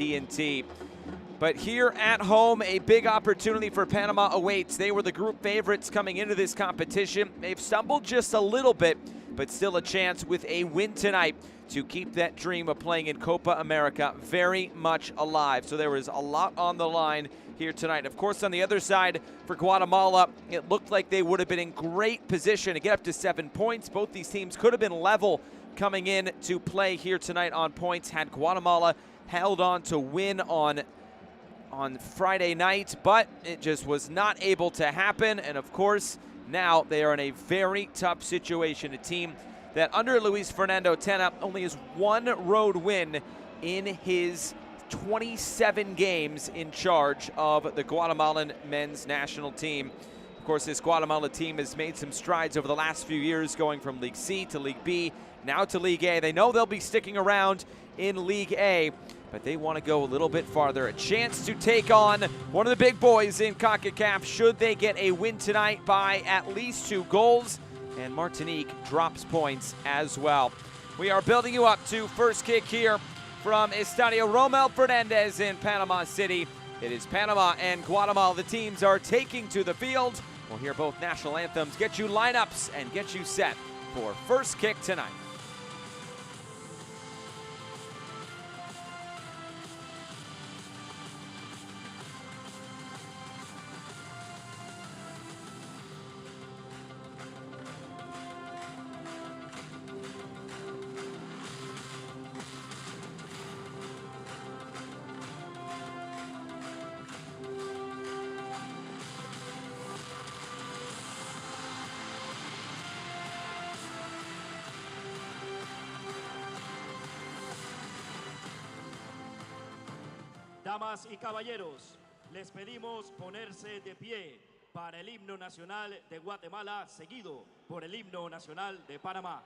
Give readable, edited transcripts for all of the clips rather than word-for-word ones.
D&T. But here at home, a big opportunity for Panama awaits. They were the group favorites coming into this competition. They've stumbled just a little bit, but still a chance with a win tonight to keep that dream of playing in Copa America very much alive. So there is a lot on the line here tonight. Of course, on the other side for Guatemala, it looked like they would have been in great position to get up to 7 points. Both these teams could have been level coming in to play here tonight on points had Guatemala held on to win on Friday night, but it just was not able to happen. And of course, now they are in a very tough situation. A team that under Luis Fernando Tena only has one road win in his 27 games in charge of the Guatemalan men's national team. Of course, this Guatemala team has made some strides over the last few years, going from League C to League B, now to League A. They know they'll be sticking around in League A, but they want to go a little bit farther. A chance to take on one of the big boys in Concacaf should they get a win tonight by at least 2 goals. And Martinique drops points as well. We are building you up to first kick here from Estadio Rommel Fernández in Panama City. It is Panama and Guatemala. The teams are taking to the field. We'll hear both national anthems, get you lineups, and get you set for first kick tonight. Damas y caballeros, les pedimos ponerse de pie para el himno nacional de Guatemala, seguido por el himno nacional de Panamá.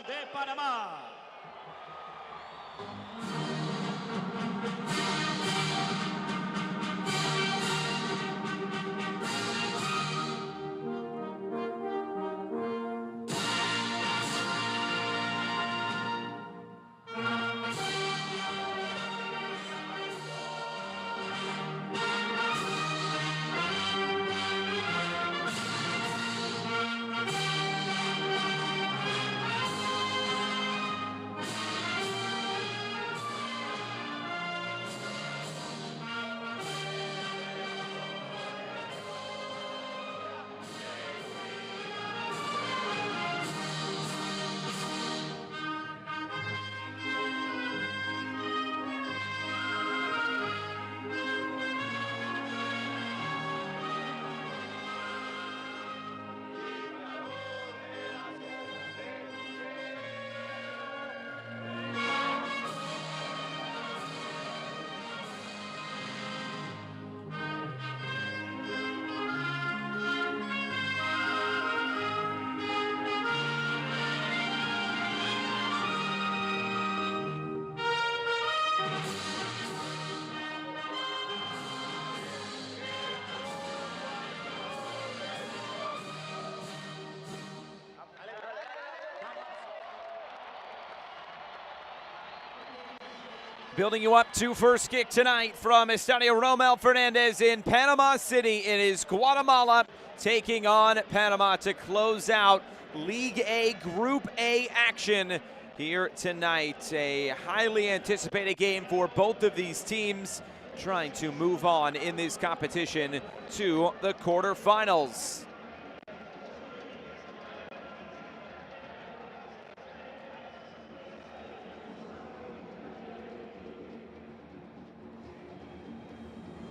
De Panamá. Building you up to first kick tonight from Estadio Rommel Fernández in Panama City. It is Guatemala taking on Panama to close out League A Group A action here tonight. A highly anticipated game for both of these teams, trying to move on in this competition to the quarterfinals.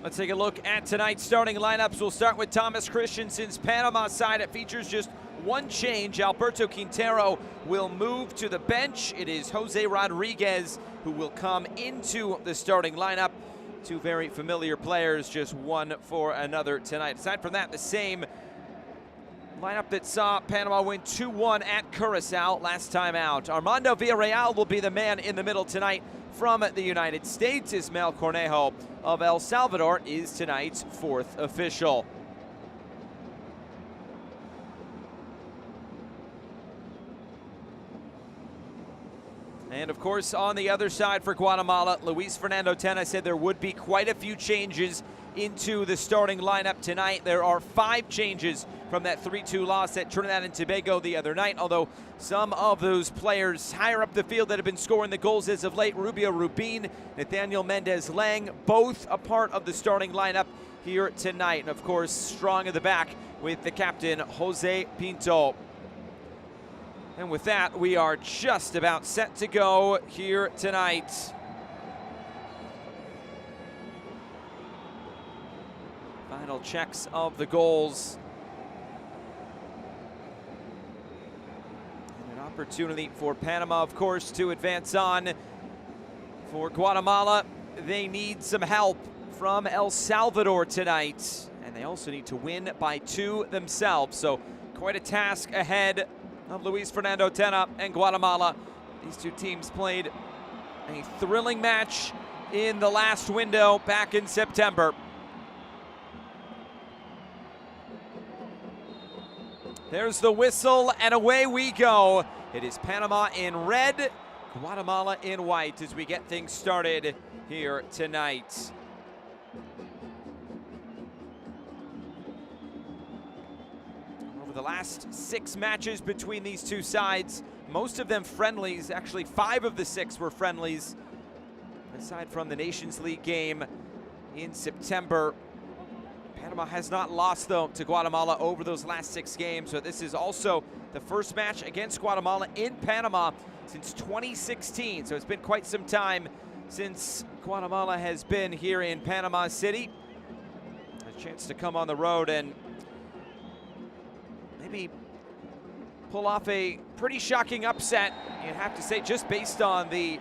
Let's take a look at tonight's starting lineups. We'll start with Thomas Christensen's Panama side. It features just one change. Alberto Quintero will move to the bench. It is Jose Rodriguez who will come into the starting lineup. Two very familiar players, just one for another tonight. Aside from that, the same lineup that saw Panama win 2-1 at Curacao last time out. Armando Villarreal will be the man in the middle tonight. From the United States, Ismael Cornejo of El Salvador is tonight's fourth official. And of course, on the other side for Guatemala, Luis Fernando Tena said there would be quite a few changes into the starting lineup tonight. There are 5 changes from that 3-2 loss at Trinidad and Tobago the other night, although some of those players higher up the field that have been scoring the goals as of late, Rubio Rubin, Nathaniel Mendez-Lang, both a part of the starting lineup here tonight. And of course, strong at the back with the captain, Jose Pinto. And with that, we are just about set to go here tonight. Final checks of the goals. And an opportunity for Panama, of course, to advance on. For Guatemala, they need some help from El Salvador tonight. And they also need to win by 2 themselves. So quite a task ahead of Luis Fernando Tena and Guatemala. These two teams played a thrilling match in the last window back in September. There's the whistle, and away we go. It is Panama in red, Guatemala in white as we get things started here tonight. Over the last 6 matches between these two sides, most of them friendlies. Actually, 5 of the 6 were friendlies, aside from the Nations League game in September. Panama has not lost, though, to Guatemala over those last 6 games. So this is also the first match against Guatemala in Panama since 2016. So it's been quite some time since Guatemala has been here in Panama City. A chance to come on the road and maybe pull off a pretty shocking upset, you'd have to say, just based on the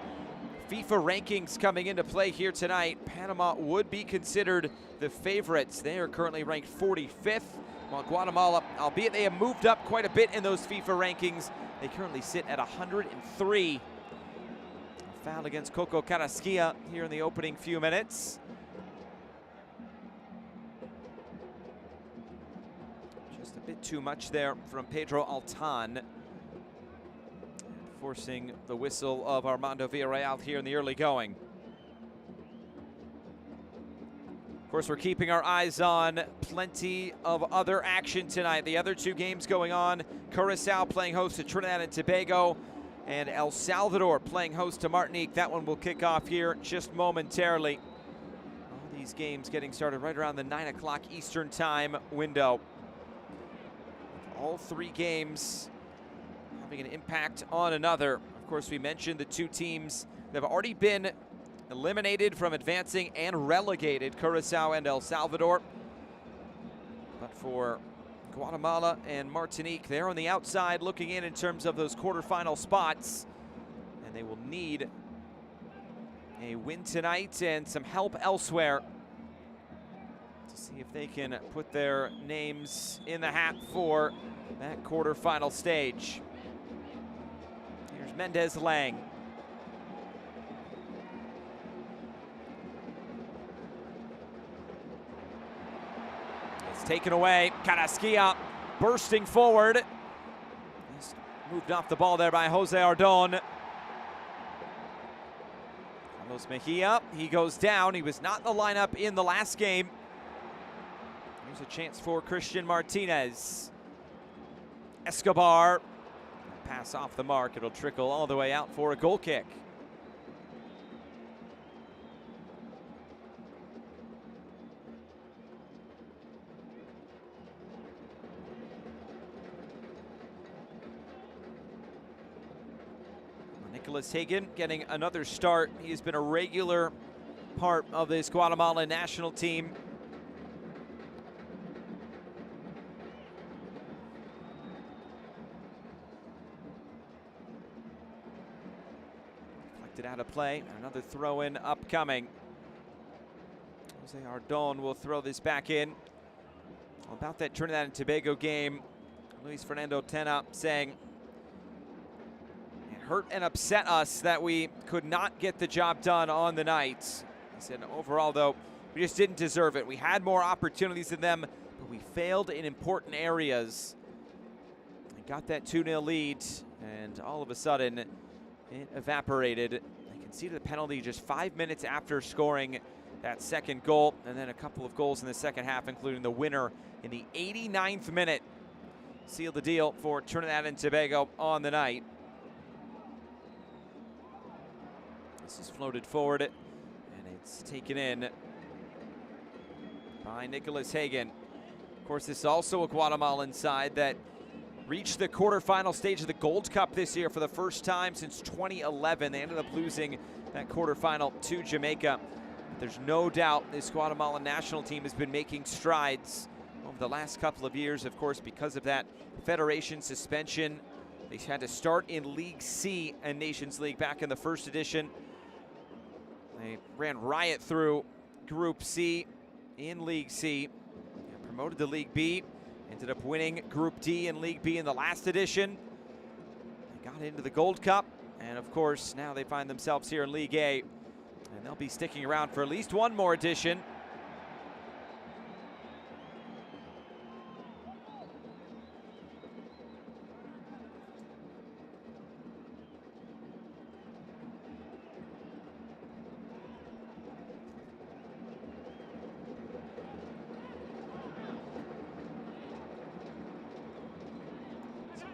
FIFA rankings coming into play here tonight. Panama would be considered the favorites. They are currently ranked 45th, while Guatemala, albeit they have moved up quite a bit in those FIFA rankings, they currently sit at 103. A foul against Coco Carrasquilla here in the opening few minutes. Just a bit too much there from Pedro Altan, forcing the whistle of Armando Villarreal here in the early going. Of course, we're keeping our eyes on plenty of other action tonight. The other 2 games going on, Curacao playing host to Trinidad and Tobago, and El Salvador playing host to Martinique. That one will kick off here just momentarily. All these games getting started right around the 9 o'clock Eastern time window. All 3 games having an impact on another. Of course, we mentioned the 2 teams that have already been eliminated from advancing and relegated, Curacao and El Salvador. But for Guatemala and Martinique, they're on the outside looking in terms of those quarterfinal spots. And they will need a win tonight and some help elsewhere to see if they can put their names in the hat for that quarterfinal stage. Here's Mendez-Lang. It's taken away. Carrasquilla bursting forward. He's moved off the ball there by Jose Ardon. Carlos Mejia, he goes down. He was not in the lineup in the last game. Here's a chance for Christian Martinez. Escobar, pass off the mark. It'll trickle all the way out for a goal kick. Nicholas Hagen getting another start. He's been a regular part of this Guatemalan national team. Deflected out of play. Another throw-in upcoming. Jose Ardon will throw this back in. About that Trinidad and Tobago game, Luis Fernando Tena saying, hurt and upset us that we could not get the job done on the night. He said, overall, though, we just didn't deserve it. We had more opportunities than them, but we failed in important areas. We got that 2-0 lead, and all of a sudden, it evaporated. They conceded a penalty just 5 minutes after scoring that second goal, and then a couple of goals in the second half, including the winner in the 89th minute. Sealed the deal for Trinidad and Tobago on the night. This is floated forward, and it's taken in by Nicholas Hagen. Of course, this is also a Guatemalan side that reached the quarterfinal stage of the Gold Cup this year for the first time since 2011. They ended up losing that quarterfinal to Jamaica. But there's no doubt this Guatemalan national team has been making strides over the last couple of years, of course, because of that federation suspension. They had to start in League C and Nations League back in the first edition. They ran riot through Group C in League C, promoted to League B, ended up winning Group D in League B in the last edition. They got into the Gold Cup, and of course, now they find themselves here in League A, and they'll be sticking around for at least one more edition.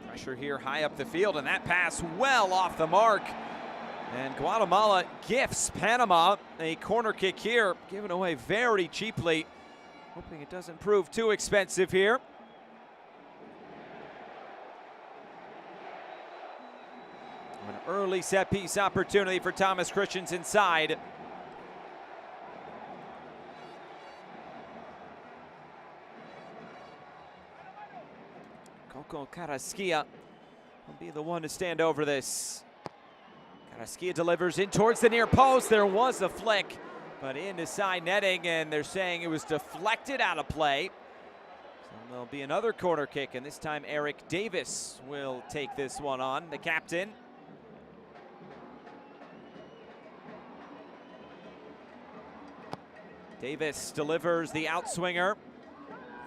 Pressure here high up the field, and that pass well off the mark. And Guatemala gifts Panama a corner kick here, given away very cheaply. Hoping it doesn't prove too expensive here. An early set piece opportunity for Thomas Christians inside. Carrasquilla will be the one to stand over this. Carrasquilla delivers in towards the near post. There was a flick, but into side netting, and they're saying it was deflected out of play. So there'll be another corner kick, and this time Eric Davis will take this one on, the captain. Davis delivers the outswinger.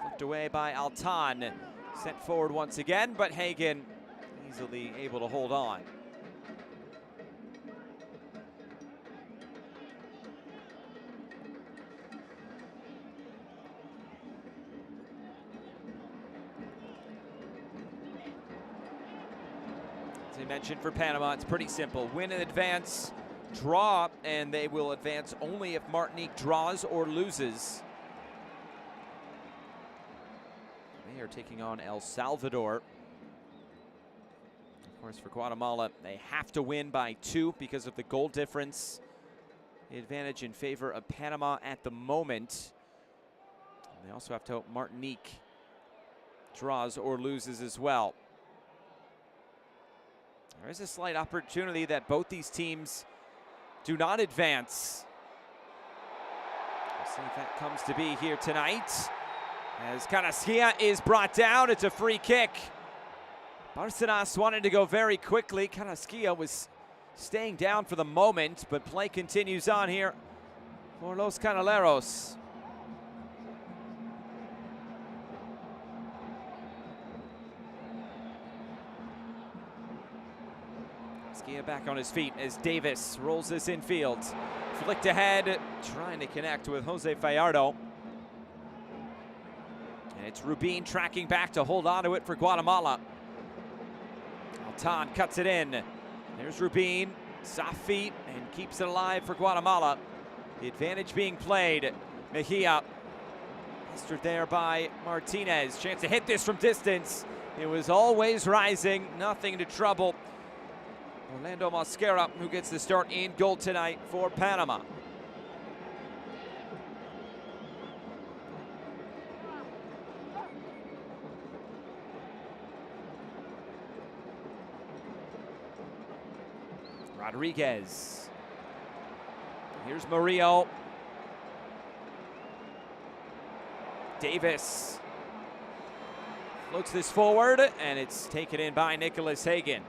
Flicked away by Altan. Sent forward once again, but Hagen easily able to hold on. As I mentioned, for Panama, it's pretty simple. Win and advance, draw, and they will advance only if Martinique draws or loses. They are taking on El Salvador. Of course, for Guatemala, they have to win by 2 because of the goal difference. The advantage in favor of Panama at the moment. They also have to hope Martinique draws or loses as well. There is a slight opportunity that both these teams do not advance. We'll see if that comes to be here tonight. As Carrasquilla is brought down, it's a free kick. Barcenas wanted to go very quickly. Carrasquilla was staying down for the moment, but play continues on here for Los Canaleros. Carrasquilla back on his feet as Davis rolls this infield. Flicked ahead, trying to connect with Jose Fallardo. And it's Rubin tracking back to hold on to it for Guatemala. Altan cuts it in. There's Rubin, soft feet, and keeps it alive for Guatemala. The advantage being played. Mejia, pestered there by Martinez. Chance to hit this from distance. It was always rising, nothing to trouble Orlando Mosquera, who gets the start in goal tonight for Panama. Rodriguez. Here's Murillo. Davis floats this forward, and it's taken in by Nicholas Hagan.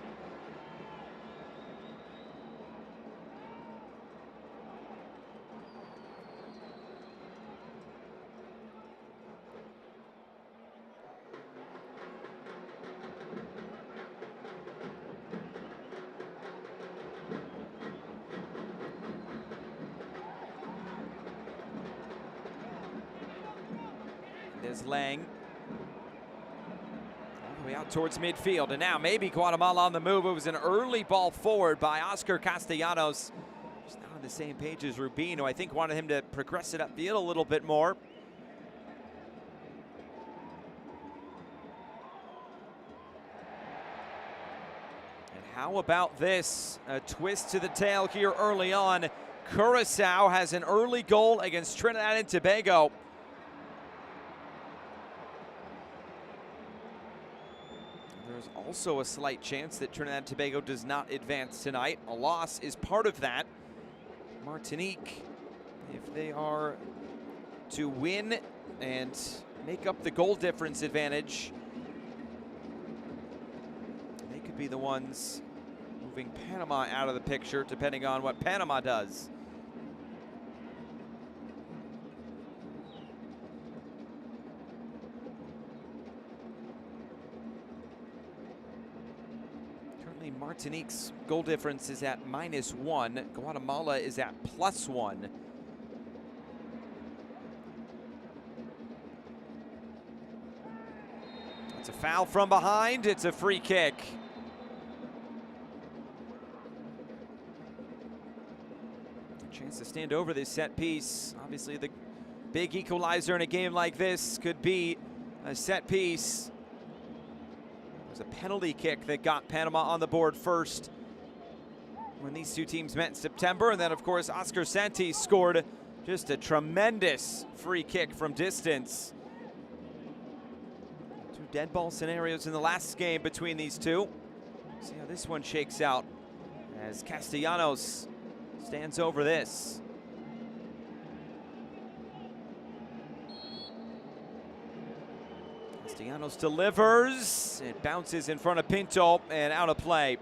There's Lang. All the way out towards midfield, and now maybe Guatemala on the move. It was an early ball forward by Oscar Castellanos. Just not on the same page as Rubin, who I think wanted him to progress it upfield a little bit more. And how about this? A twist to the tail here early on. Curacao has an early goal against Trinidad and Tobago. There's also a slight chance that Trinidad and Tobago does not advance tonight. A loss is part of that. Martinique, if they are to win and make up the goal difference advantage, they could be the ones moving Panama out of the picture, depending on what Panama does. Martinique's goal difference is at -1. Guatemala is at +1. It's a foul from behind. It's a free kick. A chance to stand over this set piece. Obviously, the big equalizer in a game like this could be a set piece. It was a penalty kick that got Panama on the board first when these two teams met in September. And then, of course, Oscar Santis scored just a tremendous free kick from distance. Two dead ball scenarios in the last game between these two. See how this one shakes out as Castellanos stands over this. Castellanos delivers. It bounces in front of Pinto and out of play.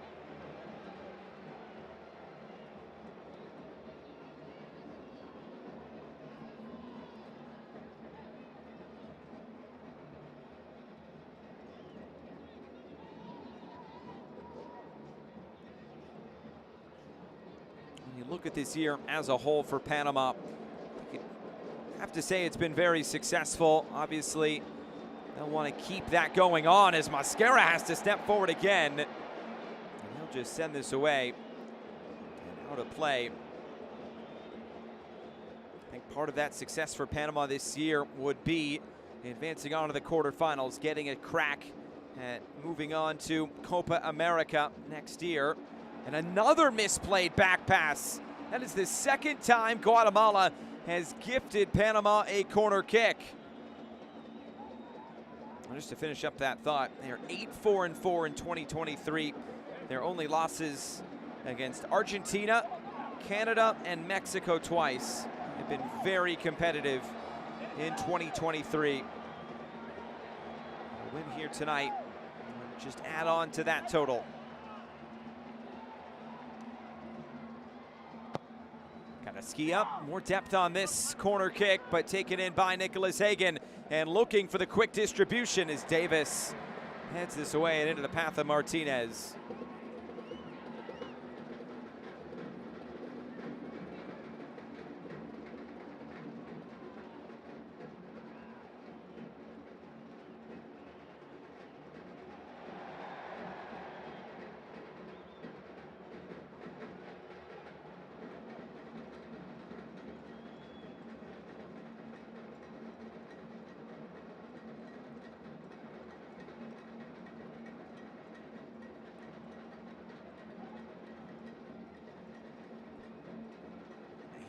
When you look at this year as a whole for Panama, you have to say it's been very successful. Obviously, they'll want to keep that going on as Mosquera has to step forward again. And he'll just send this away and out of play. I think part of that success for Panama this year would be advancing on to the quarterfinals, getting a crack at moving on to Copa America next year. And another misplayed back pass. That is the second time Guatemala has gifted Panama a corner kick. Just to finish up that thought, they're 8-4-4 in 2023. Their only losses against Argentina, Canada, and Mexico twice. They've been very competitive in 2023. A win here tonight, just add on to that total. Got to ski up, more depth on this corner kick, but taken in by Nicholas Hagan. And looking for the quick distribution as Davis heads this away and into the path of Martinez.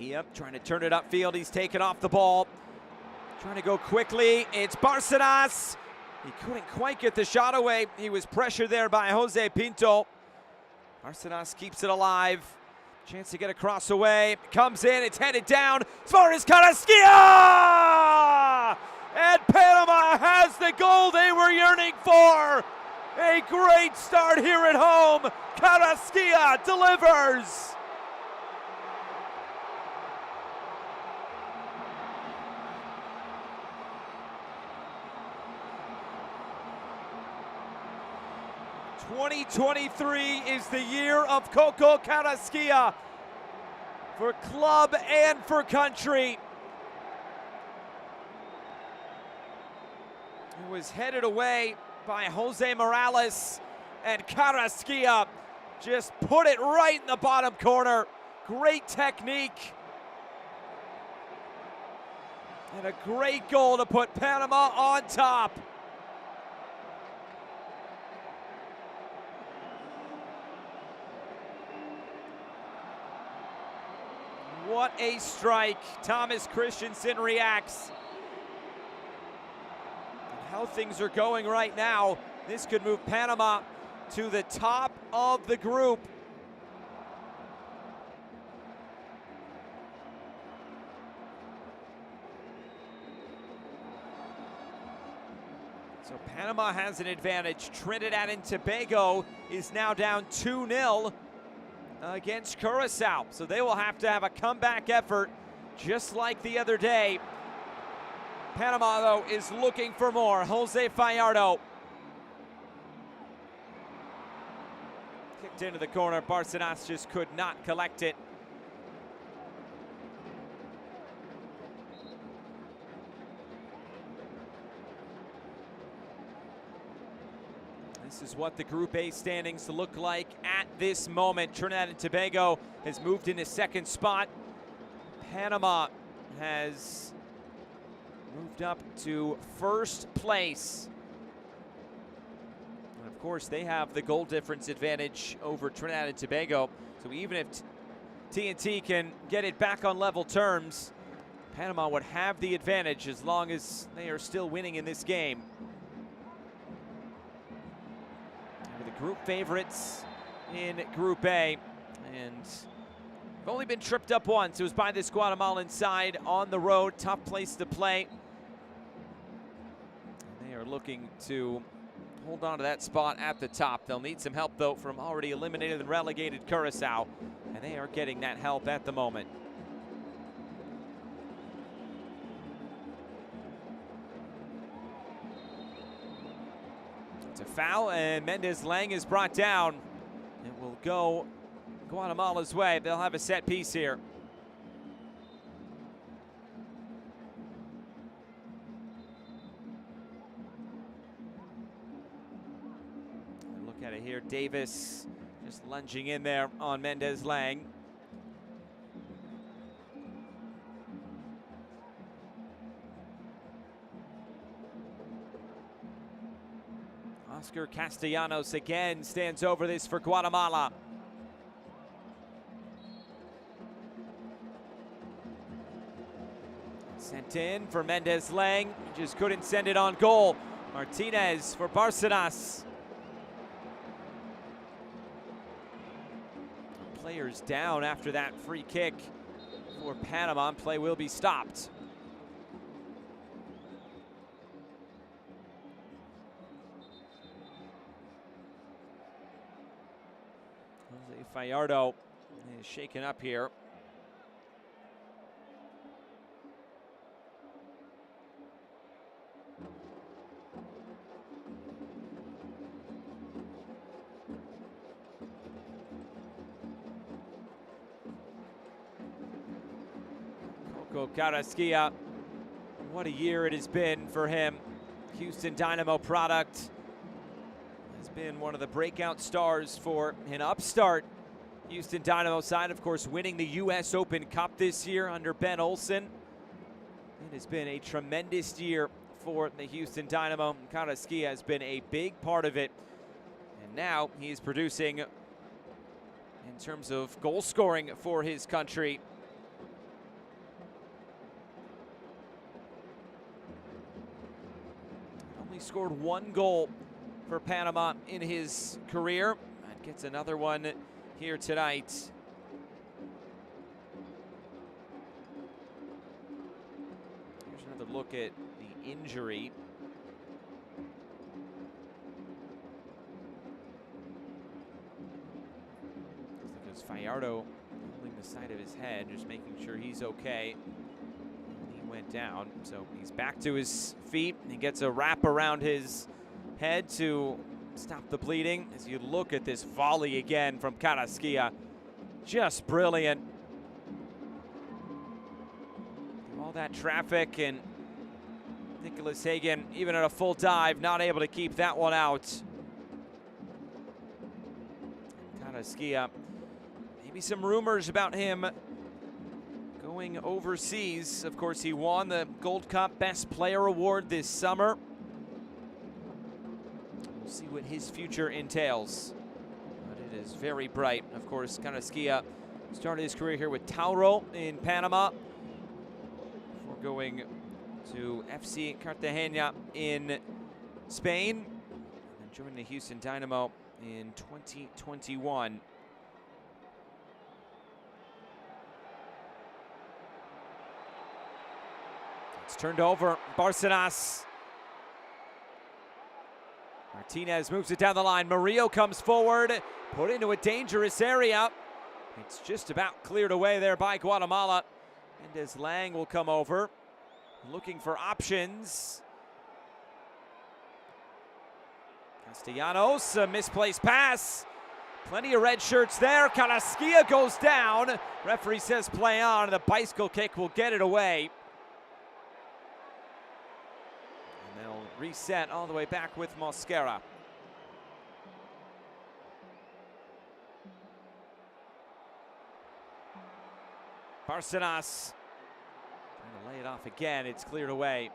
Mejia trying to turn it upfield. He's taken off the ball. Trying to go quickly. It's Bárcenas. He couldn't quite get the shot away. He was pressured there by Jose Pinto. Bárcenas keeps it alive. Chance to get a cross away. Comes in. It's headed down as far as Carrasquilla! And Panama has the goal they were yearning for. A great start here at home. Carrasquilla delivers. '23 is the year of Coco Carrasquilla for club and for country. It was headed away by Jose Morales, and Carrasquilla just put it right in the bottom corner. Great technique. And a great goal to put Panama on top. What a strike. Thomas Christensen reacts. And how things are going right now, this could move Panama to the top of the group. So Panama has an advantage. Trinidad and Tobago is now down 2-0. Against Curacao, so they will have to have a comeback effort just like the other day. Panama, though, is looking for more. Jose Fajardo kicked into the corner. Bárcenas just could not collect it. This is what the Group A standings look like at this moment. Trinidad and Tobago has moved into second spot. Panama has moved up to first place. And of course, they have the goal difference advantage over Trinidad and Tobago. So even if TNT can get it back on level terms, Panama would have the advantage as long as they are still winning in this game. The group favorites in Group A, and they've only been tripped up once. It was by this Guatemalan side on the road. Tough place to play. And they are looking to hold on to that spot at the top. They'll need some help, though, from already eliminated and relegated Curacao, and they are getting that help at the moment. It's a foul, and Méndez-Lang is brought down. It will go Guatemala's way. They'll have a set piece here. Look at it here. Davis just lunging in there on Méndez-Lang. Oscar Castellanos again stands over this for Guatemala. Sent in for Méndez-Lang, just couldn't send it on goal. Martinez for Bárcenas. Players down after that free kick for Panama. Play will be stopped. Jose Fajardo is shaken up here. Coco Carrasquilla, what a year it has been for him. Houston Dynamo product. Has been one of the breakout stars for an upstart Houston Dynamo side, of course, winning the U.S. Open Cup this year under Ben Olsen. It has been a tremendous year for the Houston Dynamo. Carrasquilla has been a big part of it, and now he is producing in terms of goal scoring for his country. scored 1 goal for Panama in his career and gets another one here tonight. Here's another look at the injury. Looks like it was Fallardo holding the side of his head, just making sure he's okay. He went down, so he's back to his feet. He gets a wrap around his head to stop the bleeding. As you look at this volley again from Carrasquilla, just brilliant. Through all that traffic, and Nicholas Hagen, even at a full dive, not able to keep that one out. Carrasquilla, maybe some rumors about him going overseas. Of course, he won the Gold Cup Best Player Award this summer. We'll see what his future entails, but it is very bright. Of course, Carrasquilla started his career here with Tauro in Panama before going to FC Cartagena in Spain and joining the Houston Dynamo in 2021. It's turned over. Bárcenas. Martinez moves it down the line. Murillo comes forward, put into a dangerous area. It's just about cleared away there by Guatemala. And as Lang will come over, looking for options. Castellanos, a misplaced pass. Plenty of red shirts there. Carrasquilla goes down. Referee says play on, and the bicycle kick will get it away. And they'll reset all the way back with Mosquera. Bárcenas trying to lay it off again. It's cleared away.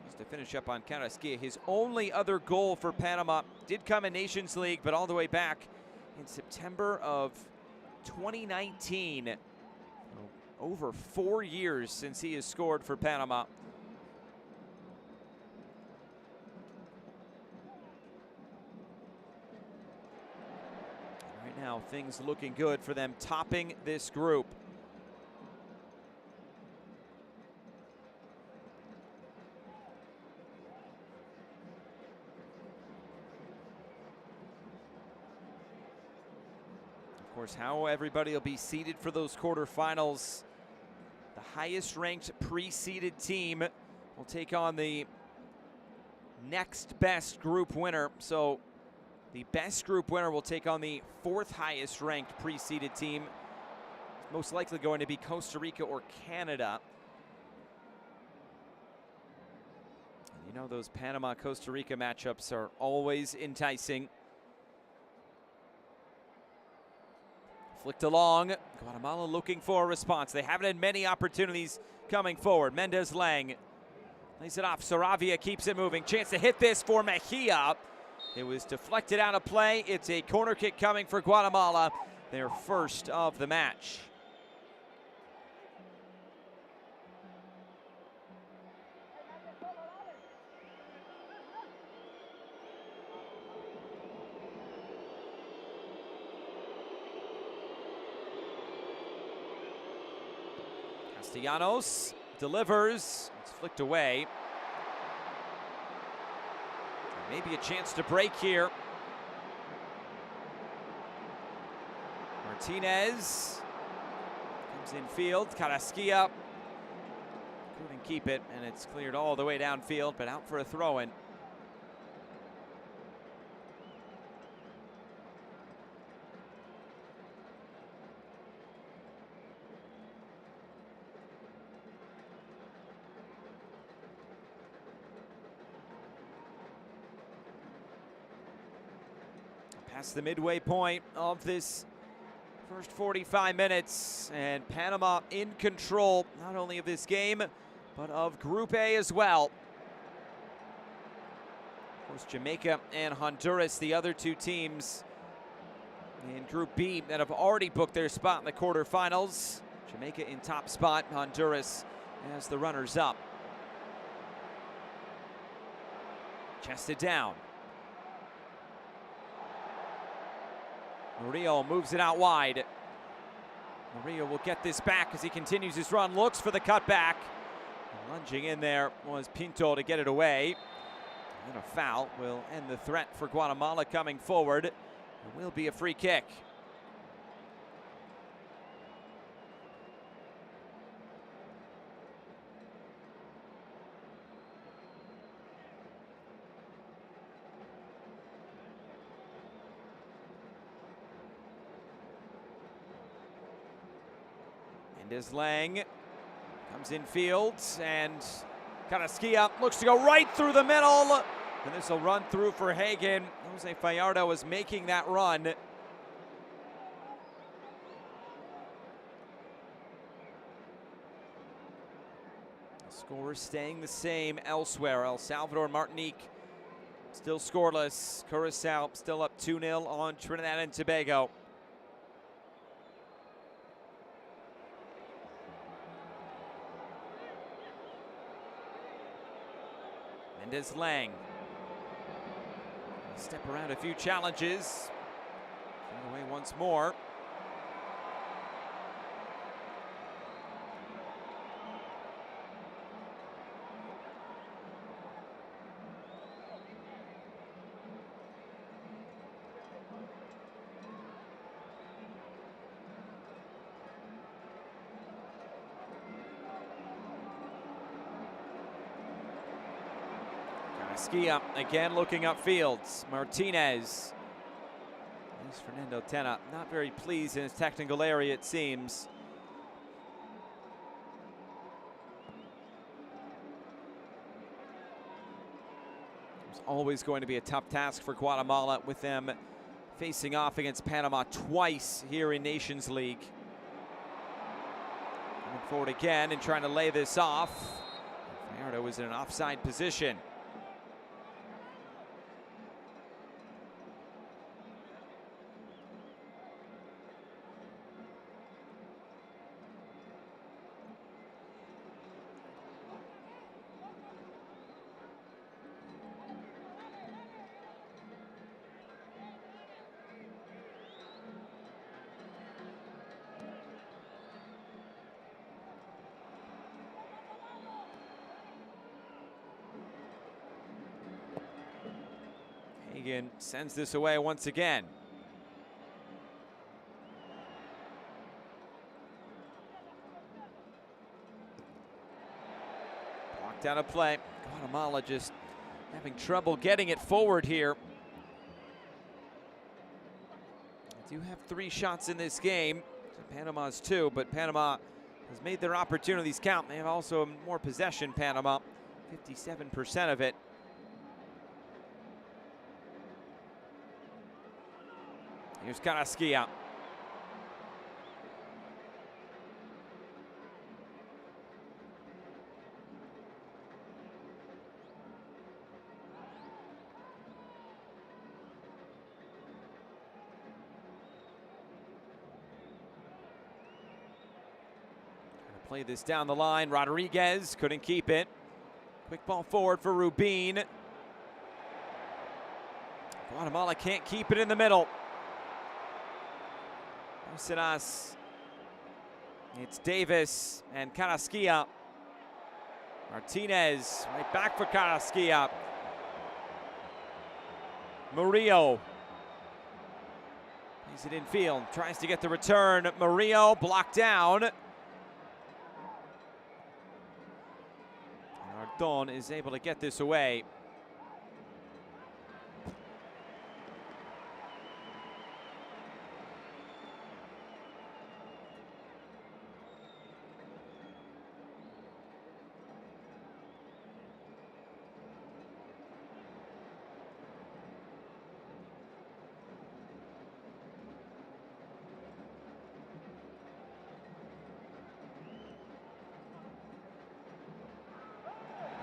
Just to finish up on Carrasquilla, his only other goal for Panama did come in Nations League, but all the way back in September of 2019. Over 4 years since he has scored for Panama. Right now, things looking good for them, topping this group. Of course, how everybody will be seeded for those quarterfinals. The highest ranked pre-seeded team will take on the next best group winner. So the best group winner will take on the 4th highest ranked pre-seeded team. Most likely going to be Costa Rica or Canada. And you know, those Panama-Costa Rica matchups are always enticing. Flicked along. Guatemala looking for a response. They haven't had many opportunities coming forward. Mendez Lang lays it off. Saravia keeps it moving. Chance to hit this for Mejia. It was deflected out of play. It's a corner kick coming for Guatemala, their first of the match. Castellanos delivers. It's flicked away. Maybe a chance to break here. Martinez comes in field. Carrasquilla couldn't keep it, and it's cleared all the way downfield, but out for a throw-in. Past the midway point of this first 45 minutes, and Panama in control not only of this game, but of Group A as well. Of course, Jamaica and Honduras, the other two teams in Group B that have already booked their spot in the quarterfinals. Jamaica in top spot, Honduras as the runners-up. Chested down. Murillo moves it out wide. Murillo will get this back as he continues his run, looks for the cutback. Lunging in there was Pinto to get it away. And a foul will end the threat for Guatemala coming forward. It will be a free kick. Mendes Lang comes in field, and Carrasquilla looks to go right through the middle. And this will run through for Hagen. Jose Fallardo was making that run. The score staying the same elsewhere. El Salvador and Martinique still scoreless. Curacao still up 2-0 on Trinidad and Tobago. Mendes Lang. Step around a few challenges. Get away once more. Carrasquilla again looking upfield. Martinez. There's Fernando Tena, not very pleased in his technical area, it seems. It's always going to be a tough task for Guatemala with them facing off against Panama twice here in Nations League. Coming forward again and trying to lay this off. Fallardo is in an offside position. Hagen sends this away once again. Blocked out of play. Guatemala just having trouble getting it forward here. They do have 3 shots in this game. Panama's 2, but Panama has made their opportunities count. They have also more possession, Panama, 57% of it. Here's Carrasquilla. Play this down the line. Rodriguez couldn't keep it. Quick ball forward for Rubin. Guatemala can't keep it in the middle. It's Davis and Carrasquilla. Martinez right back for Carrasquilla. Murillo plays it in field, tries to get the return. Murillo blocked down. Ardon is able to get this away.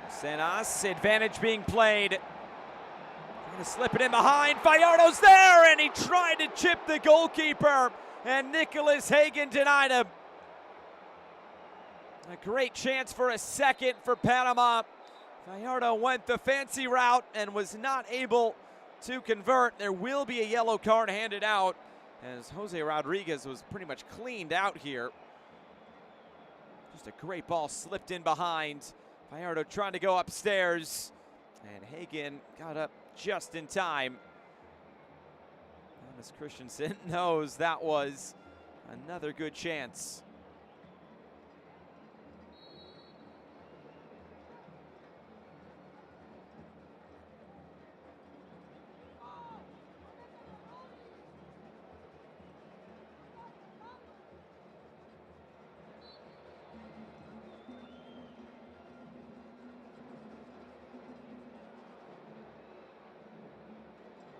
Senas, advantage being played. Trying to slip it in behind. Fallardo's there, and he tried to chip the goalkeeper, and Nicholas Hagen denied him. A great chance for a second for Panama. Gallardo went the fancy route and was not able to convert. There will be a yellow card handed out as Jose Rodriguez was pretty much cleaned out here. Just a great ball slipped in behind. Gallardo trying to go upstairs, and Hagen got up just in time. Thomas Christensen knows that was another good chance.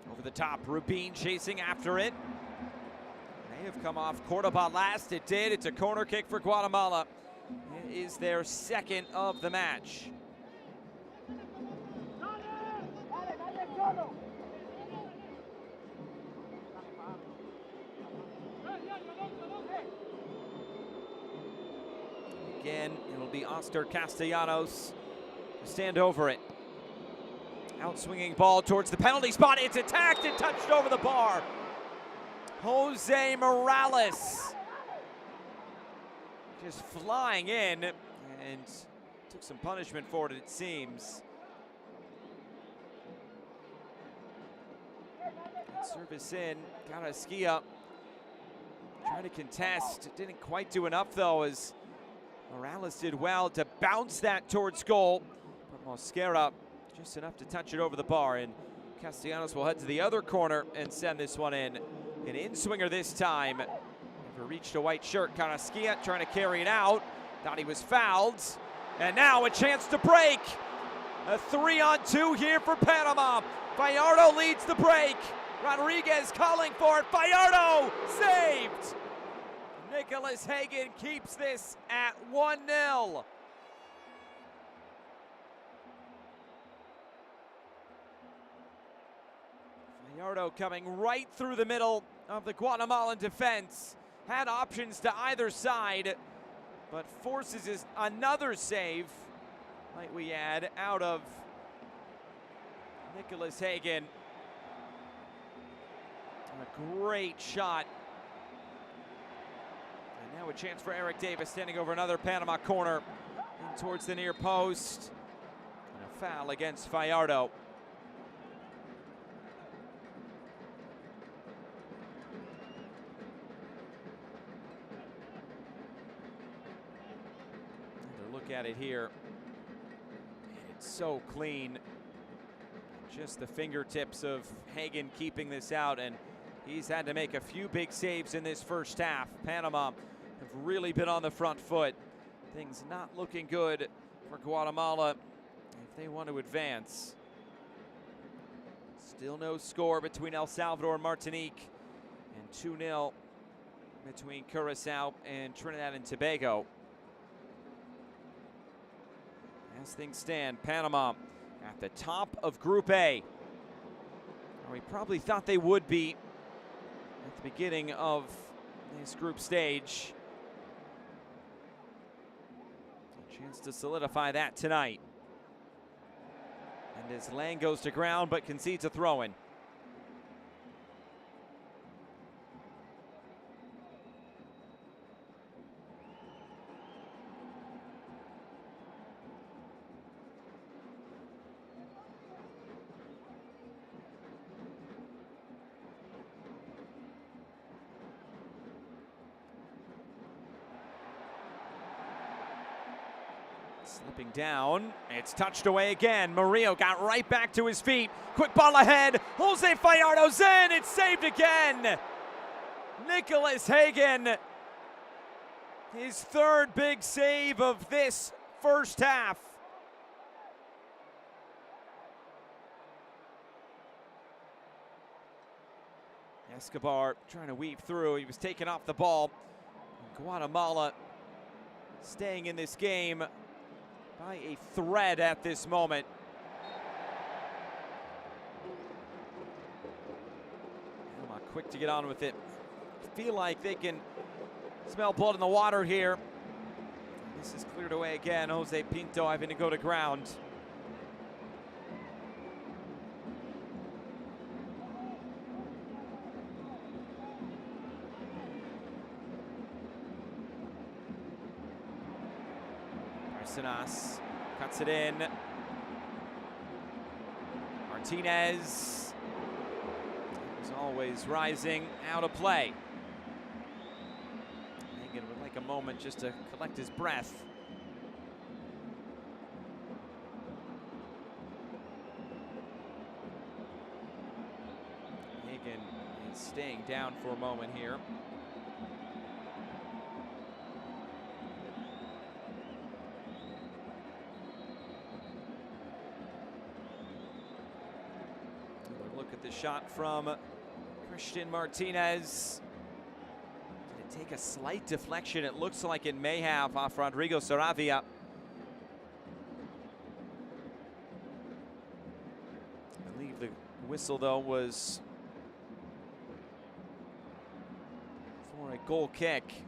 Over the top, Rubin chasing after it. May have come off Cordoba last. It did. It's a corner kick for Guatemala. It is their second of the match. Again, it'll be Oscar Castellanos to stand over it. Outswinging ball towards the penalty spot. It's attacked and touched over the bar. Jose Morales just flying in and took some punishment for it seems. Service in, Carrasquilla trying to contest. Didn't quite do enough though, as Morales did well to bounce that towards goal. But Mosquera just enough to touch it over the bar, and Castellanos will head to the other corner and send this one in. An in-swinger this time. Never reached a white shirt. Carrasquilla trying to carry it out. Thought he was fouled. And now a chance to break. A 3-on-2 here for Panama. Gallardo leads the break. Rodriguez calling for it. Gallardo saved. Nicholas Hagen keeps this at 1-0. Gallardo coming right through the middle of the Guatemalan defense. Had options to either side, but forces another save, might we add, out of Nicholas Hagen. A great shot. And now a chance for Eric Davis standing over another Panama corner in towards the near post. And a foul against Gallardo. Look at it here. It's so clean. Just the fingertips of Hagen keeping this out, and he's had to make a few big saves in this first half. Panama have really been on the front foot. Things not looking good for Guatemala if they want to advance. Still no score between El Salvador and Martinique, and 2-0 between Curacao and Trinidad and Tobago. As things stand, Panama at the top of Group A. We probably thought they would be at the beginning of this group stage. A chance to solidify that tonight. And as Lang goes to ground but concedes a throw-in. Slipping down, it's touched away again. Murillo got right back to his feet. Quick ball ahead, Jose Gallardo's in, it's saved again. Nicholas Hagen, his third big save of this first half. Escobar trying to weave through, he was taken off the ball. Guatemala staying in this game by a thread at this moment. Panama quick to get on with it. Feel like they can smell blood in the water here. This is cleared away again. Jose Pinto having to go to ground. Arsenas cuts it in. Martinez, as always, rising out of play. Hagen would like a moment just to collect his breath. Hagen is staying down for a moment here. Look at the shot from Christian Martinez. Did it take a slight deflection? It looks like it may have off Rodrigo Saravia. I believe the whistle, though, was for a goal kick.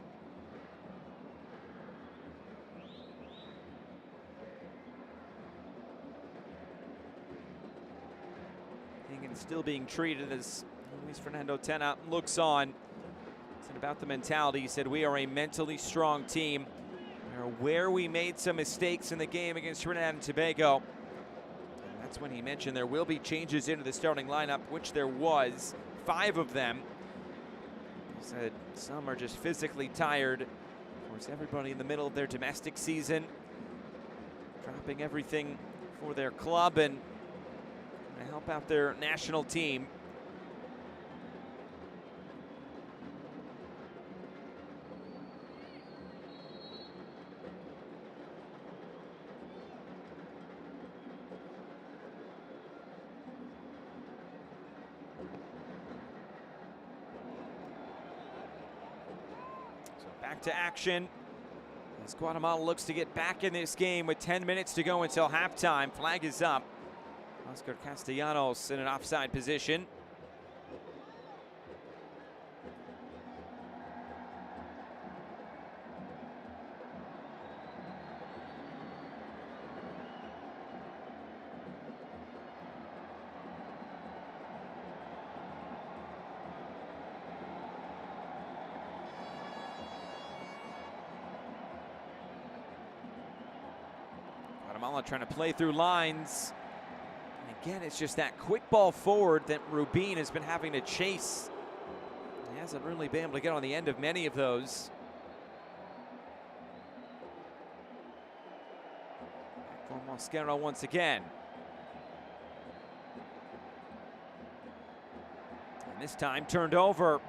Still being treated as Luis Fernando Tena looks on. It's about the mentality. He said, we are a mentally strong team. We are aware we made some mistakes in the game against Trinidad and Tobago. And that's when he mentioned there will be changes into the starting lineup, which there was, 5 of them. He said some are just physically tired. Of course, everybody in the middle of their domestic season, dropping everything for their club and to help out their national team. So back to action as Guatemala looks to get back in this game with 10 minutes to go until halftime. Flag is up. Oscar Castellanos in an offside position. Guatemala trying to play through lines. Again, it's just that quick ball forward that Rubin has been having to chase. He hasn't really been able to get on the end of many of those. For Mosquera once again. And this time turned over.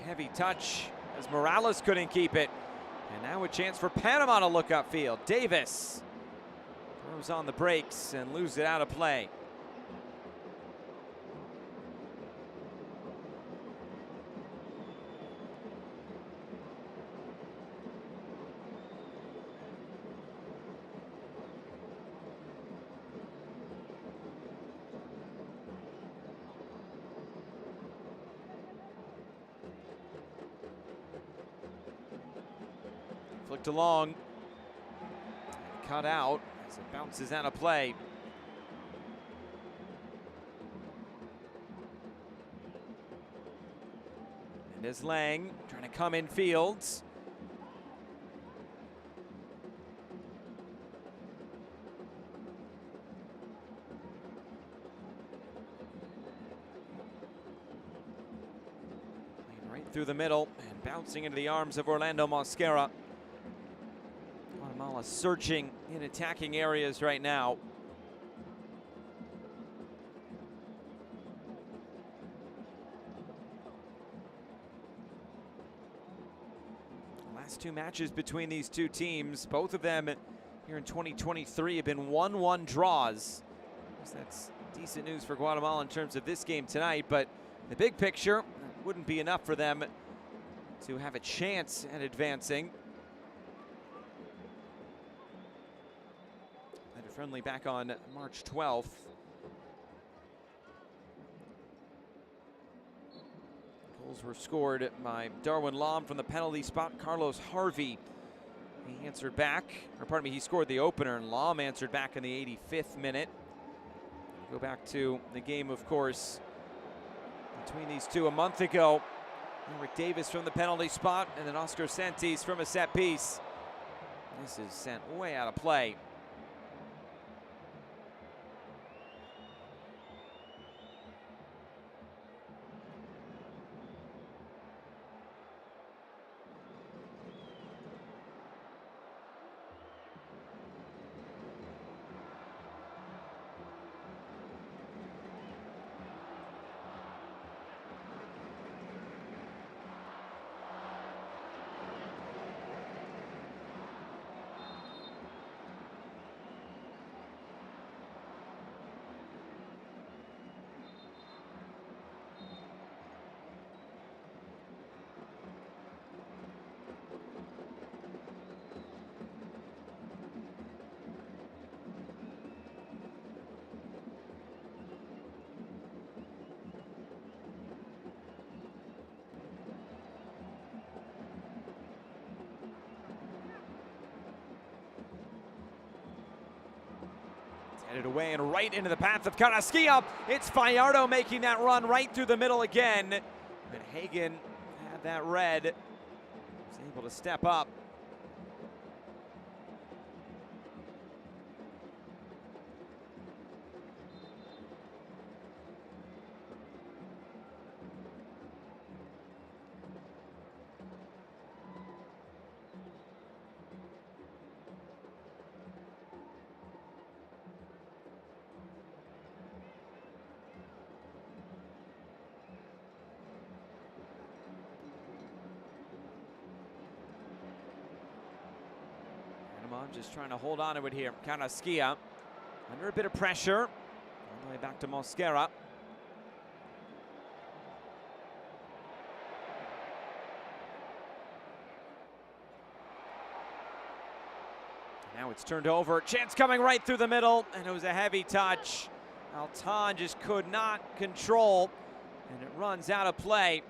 A heavy touch as Morales couldn't keep it. And now a chance for Panama to look upfield. Davis throws on the brakes and loses it out of play. Flicked along, cut out. As it bounces out of play. And as Lang trying to come in fields. Right through the middle and bouncing into the arms of Orlando Mosquera. Guatemala searching in attacking areas right now. Last 2 matches between these 2 teams, both of them here in 2023 have been 1-1 draws. That's decent news for Guatemala in terms of this game tonight, but the big picture wouldn't be enough for them to have a chance at advancing. Friendly back on March 12th. Goals were scored by Darwin Lom from the penalty spot. Carlos Harvey, he answered back, or pardon me, he scored the opener, and Lom answered back in the 85th minute. Go back to the game, of course, between these 2 a month ago. Rick Davis from the penalty spot, and then Oscar Sentis from a set piece. This is sent way out of play. Headed away and right into the path of Carrasquilla. It's Fallardo making that run right through the middle again. And Hagen had that red. Was able to step up. Just trying to hold on to it here. Carrasquilla under a bit of pressure. All the way back to Mosquera. Now it's turned over. Chance coming right through the middle, and it was a heavy touch. Altan just could not control, and it runs out of play.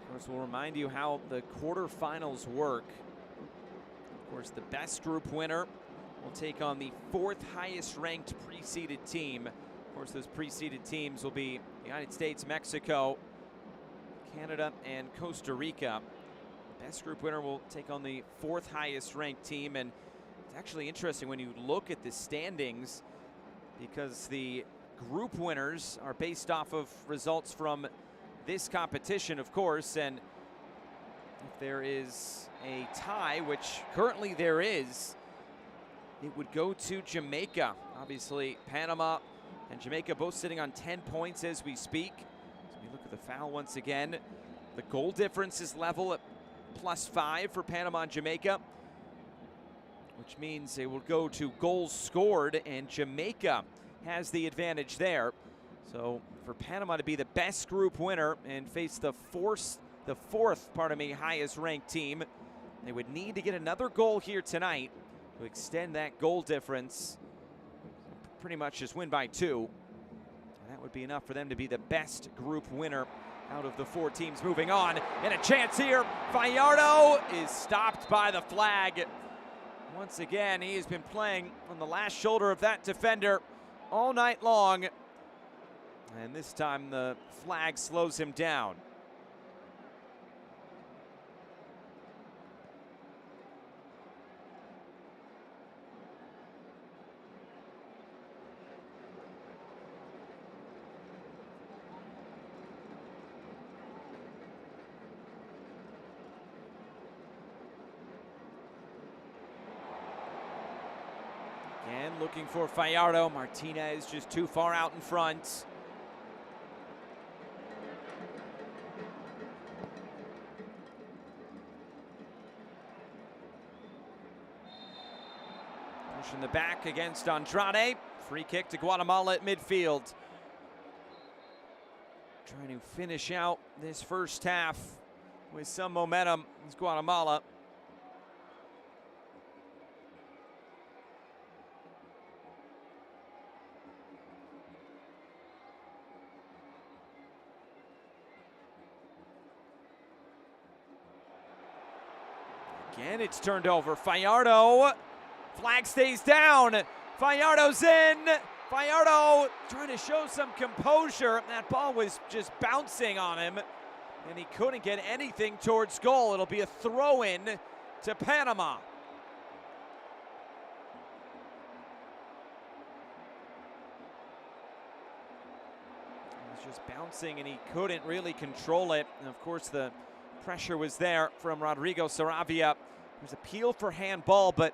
Of course, we'll remind you how the quarterfinals work. Of course, the best group winner will take on the fourth highest ranked preceded team. Of course, those preceded teams will be the United States, Mexico, Canada, and Costa Rica. The best group winner will take on the fourth highest ranked team. And it's actually interesting when you look at the standings, because the group winners are based off of results from this competition, of course, and if there is a tie, which currently there is, it would go to Jamaica. Obviously, Panama and Jamaica both sitting on 10 points as we speak. So we look at the foul once again. The goal difference is level at +5 for Panama and Jamaica, which means it will go to goals scored, and Jamaica has the advantage there. So for Panama to be the best group winner and face the fourth highest ranked team, they would need to get another goal here tonight to extend that goal difference. Pretty much just win by 2. And that would be enough for them to be the best group winner out of the 4 teams moving on. And a chance here. Fallardo is stopped by the flag. Once again, he has been playing on the last shoulder of that defender all night long. And this time the flag slows him down. Again, looking for Fallardo. Martinez just too far out in front. In the back against Andrade. Free kick to Guatemala at midfield. Trying to finish out this first half with some momentum is Guatemala. Again, it's turned over. Fallardo Flag stays down. Fajardo's in. Fajardo trying to show some composure. That ball was just bouncing on him, and he couldn't get anything towards goal. It'll be a throw-in to Panama. He was just bouncing, and he couldn't really control it. And of course, the pressure was there from Rodrigo Saravia. There's appeal for handball, but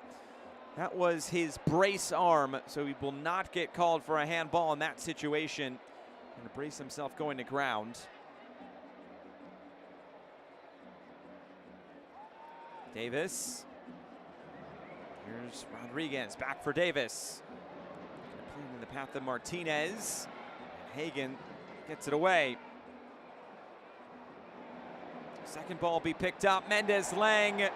that was his brace arm, so he will not get called for a handball in that situation. And to brace himself going to ground. Davis. Here's Rodriguez, back for Davis. Playing in the path of Martinez. And Hagen gets it away. Second ball be picked up, Mendez-Lang.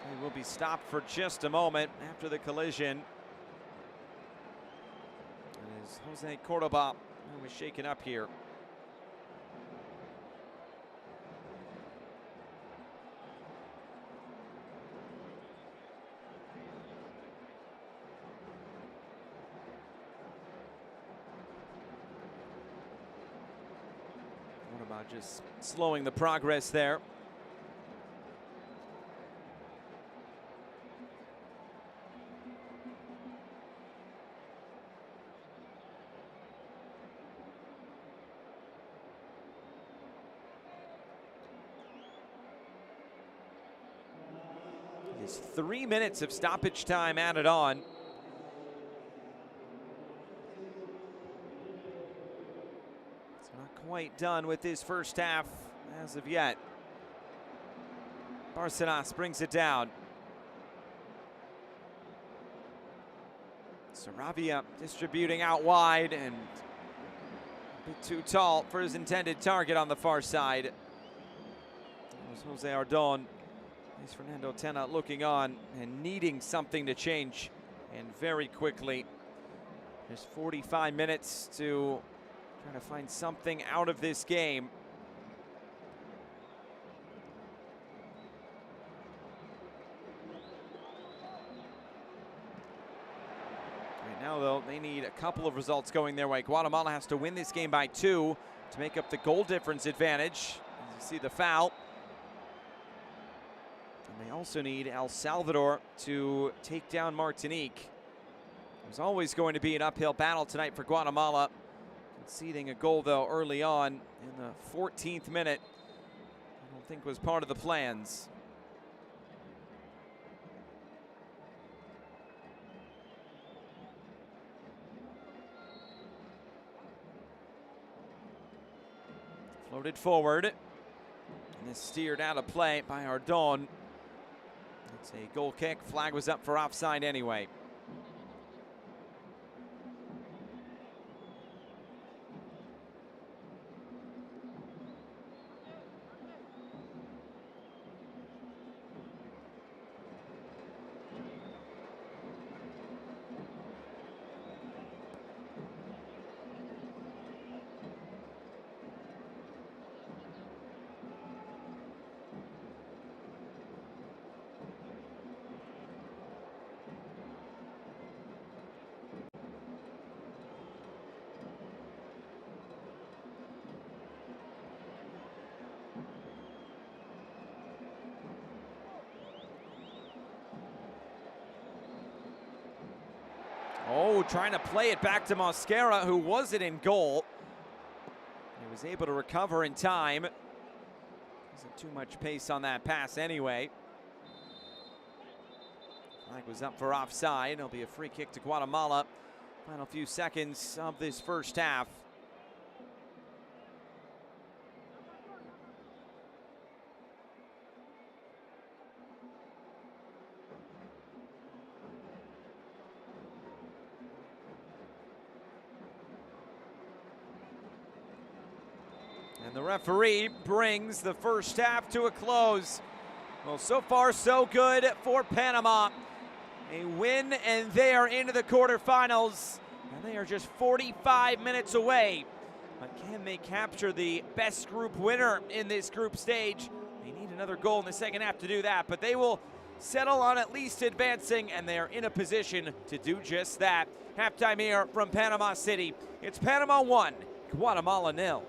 He will be stopped for just a moment after the collision. And as Jose Cordoba was shaken up here. Cordoba just slowing the progress there. Is 3 minutes of stoppage time added on. It's not quite done with this first half as of yet. Barcenas brings it down. Saravia distributing out wide and a bit too tall for his intended target on the far side. It was Jose Ardon. Here's Fernando Tena looking on and needing something to change, and very quickly. There's 45 minutes to try to find something out of this game. Right now, though, they need a couple of results going their way. Guatemala has to win this game by 2 to make up the goal difference advantage. As you see the foul. And they also need El Salvador to take down Martinique. There's always going to be an uphill battle tonight for Guatemala. Conceding a goal, though, early on in the 14th minute, I don't think was part of the plans. Floated forward. And this steered out of play by Ardon. It's a goal kick. Flag was up for offside anyway. Oh, trying to play it back to Mosquera, who wasn't in goal. He was able to recover in time. Wasn't too much pace on that pass anyway. Flag was up for offside. It'll be a free kick to Guatemala. Final few seconds of this first half. And the referee brings the first half to a close. Well, so far so good for Panama. A win and they are into the quarterfinals. And they are just 45 minutes away. But can they capture the best group winner in this group stage? They need another goal in the second half to do that, but they will settle on at least advancing, and they're in a position to do just that. Halftime here from Panama City. It's Panama 1, Guatemala 0.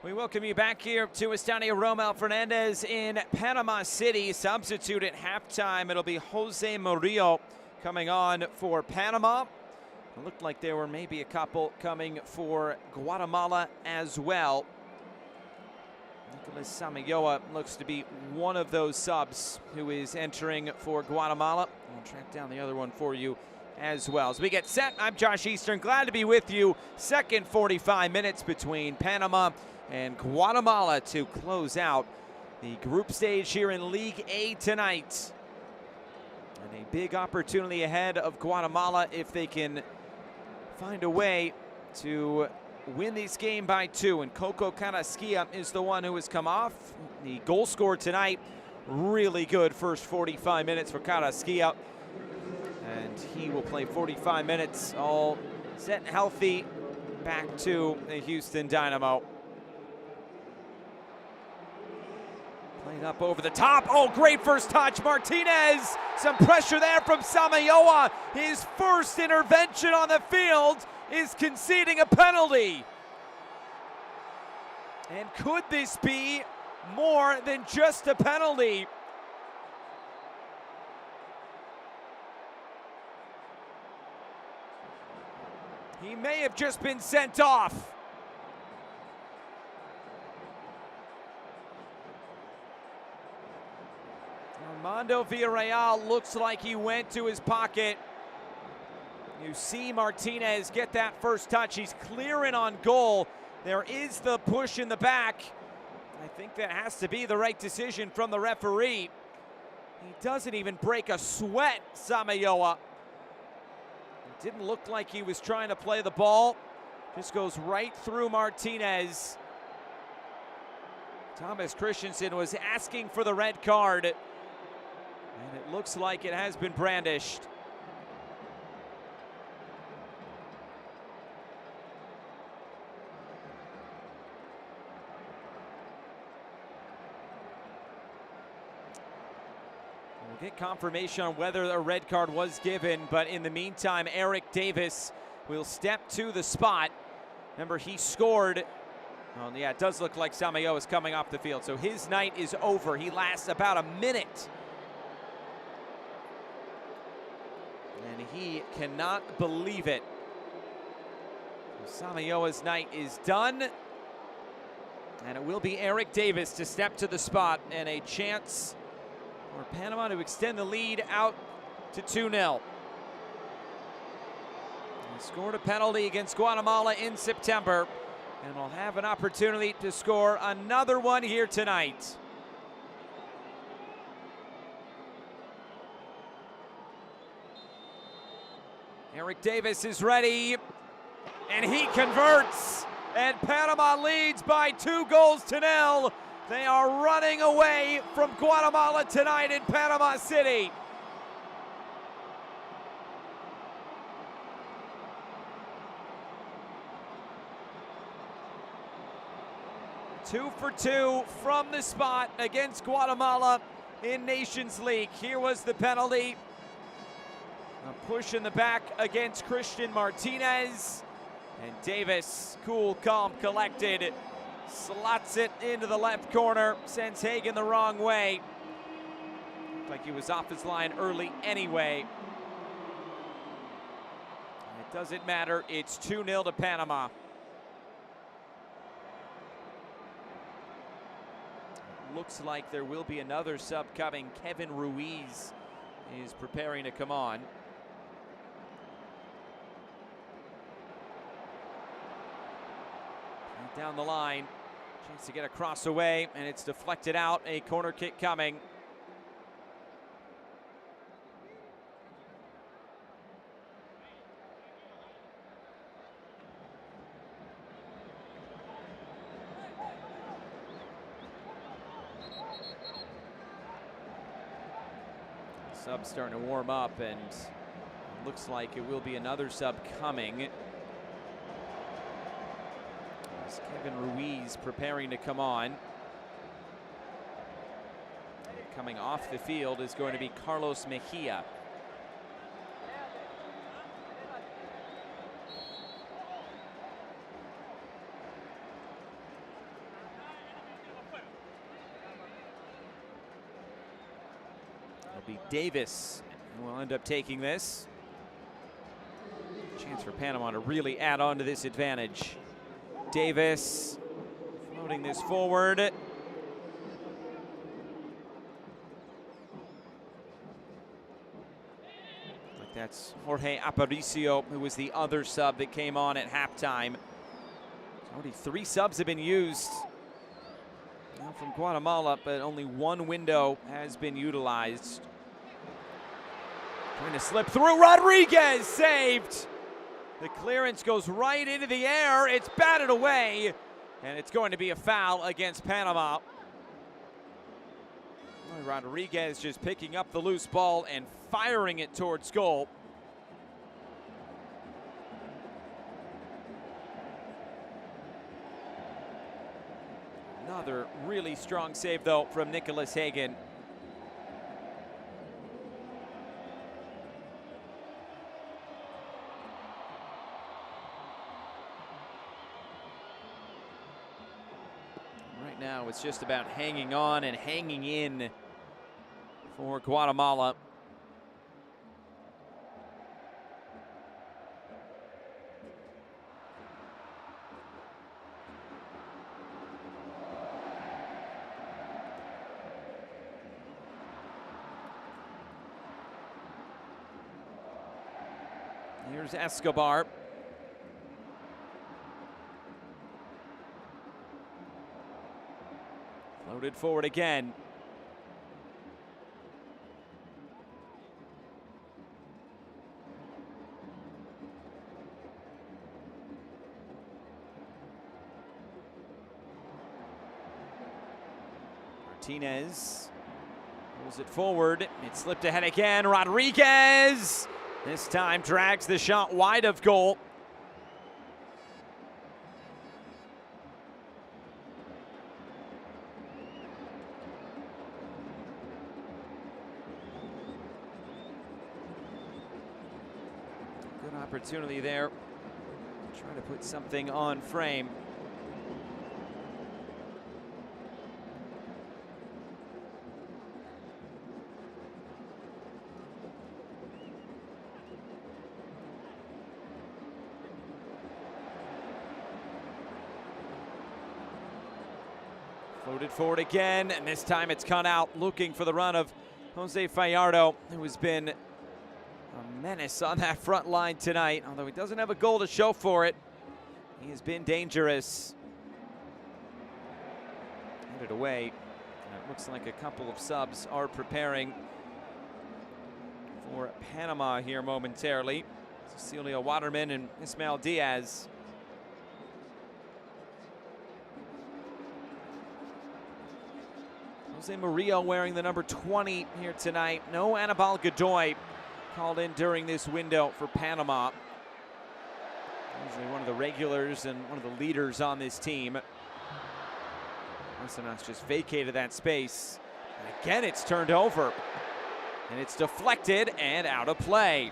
We welcome you back here to Estadio Rommel. Fernández in Panama City. Substitute at halftime. It'll be Jose Murillo coming on for Panama. It looked like there were maybe a couple coming for Guatemala as well. Nicolas Samayoa looks to be one of those subs who is entering for Guatemala. I'll track down the other one for you as well. As we get set, I'm Josh Eastern. Glad to be with you. Second 45 minutes between Panama and Guatemala to close out the group stage here in League A tonight. And a big opportunity ahead of Guatemala if they can find a way to win this game by 2. And Concacaf is the one who has come off. The goal scorer tonight, really good first 45 minutes for Concacaf. And he will play 45 minutes, all set and healthy, back to the Houston Dynamo. Played up over the top. Oh, great first touch. Martinez. Some pressure there from Samayoa. His first intervention on the field is conceding a penalty. And could this be more than just a penalty? He may have just been sent off. Armando Villarreal looks like he went to his pocket. You see Martinez get that first touch. He's clearing on goal. There is the push in the back. I think that has to be the right decision from the referee. He doesn't even break a sweat, Samayoa. It didn't look like he was trying to play the ball. Just goes right through Martinez. Thomas Christensen was asking for the red card. And it looks like it has been brandished. We'll get confirmation on whether a red card was given, but in the meantime, Eric Davis will step to the spot. Remember, he scored. Well, yeah, it does look like Samayoa is coming off the field, so his night is over. He lasts about a minute. And he cannot believe it. Samayoa's night is done. And it will be Eric Davis to step to the spot, and a chance for Panama to extend the lead out to 2-0. He scored a penalty against Guatemala in September, and will have an opportunity to score another one here tonight. Eric Davis is ready, and he converts, and Panama leads by 2-0. They are running away from Guatemala tonight in Panama City. Two for 2 from the spot against Guatemala in Nations League. Here was the penalty. A push in the back against Christian Martinez. And Davis, cool, calm, collected, slots it into the left corner, sends Hagen the wrong way. Looked like he was off his line early anyway. It doesn't matter, it's 2-0 to Panama. Looks like there will be another sub coming. Kevin Ruiz is preparing to come on. Down the line, chance to get a cross away, and it's deflected out. A corner kick coming. Sub starting to warm up, and it looks like it will be another sub coming. Kevin Ruiz preparing to come on. Coming off the field is going to be Carlos Mejia. It'll be Davis who will end up taking this. Chance for Panama to really add on to this advantage. Davis floating this forward. Like that's Jorge Aparicio, who was the other sub that came on at halftime. Already 3 subs have been used now from Guatemala, but only 1 window has been utilized. Trying to slip through, Rodriguez saved. The clearance goes right into the air. It's batted away, and it's going to be a foul against Panama. Rodriguez just picking up the loose ball and firing it towards goal. Another really strong save, though, from Nicholas Hagen. Right now, it's just about hanging on and hanging in for Guatemala. Here's Escobar. Floated forward again. Martinez pulls it forward. It slipped ahead again. Rodriguez this time drags the shot wide of goal. Good opportunity there. Trying to put something on frame. Floated forward again, and this time it's cut out, looking for the run of Jose Fallardo, who has been a menace on that front line tonight. Although he doesn't have a goal to show for it, he has been dangerous. Headed away. And it looks like a couple of subs are preparing for Panama here momentarily. Cecilio Waterman and Ismael Diaz. Jose Murillo wearing the number 20 here tonight. No Anibal Godoy called in during this window for Panama. Usually one of the regulars and one of the leaders on this team. Arsenault just vacated that space. And again, it's turned over. And it's deflected and out of play.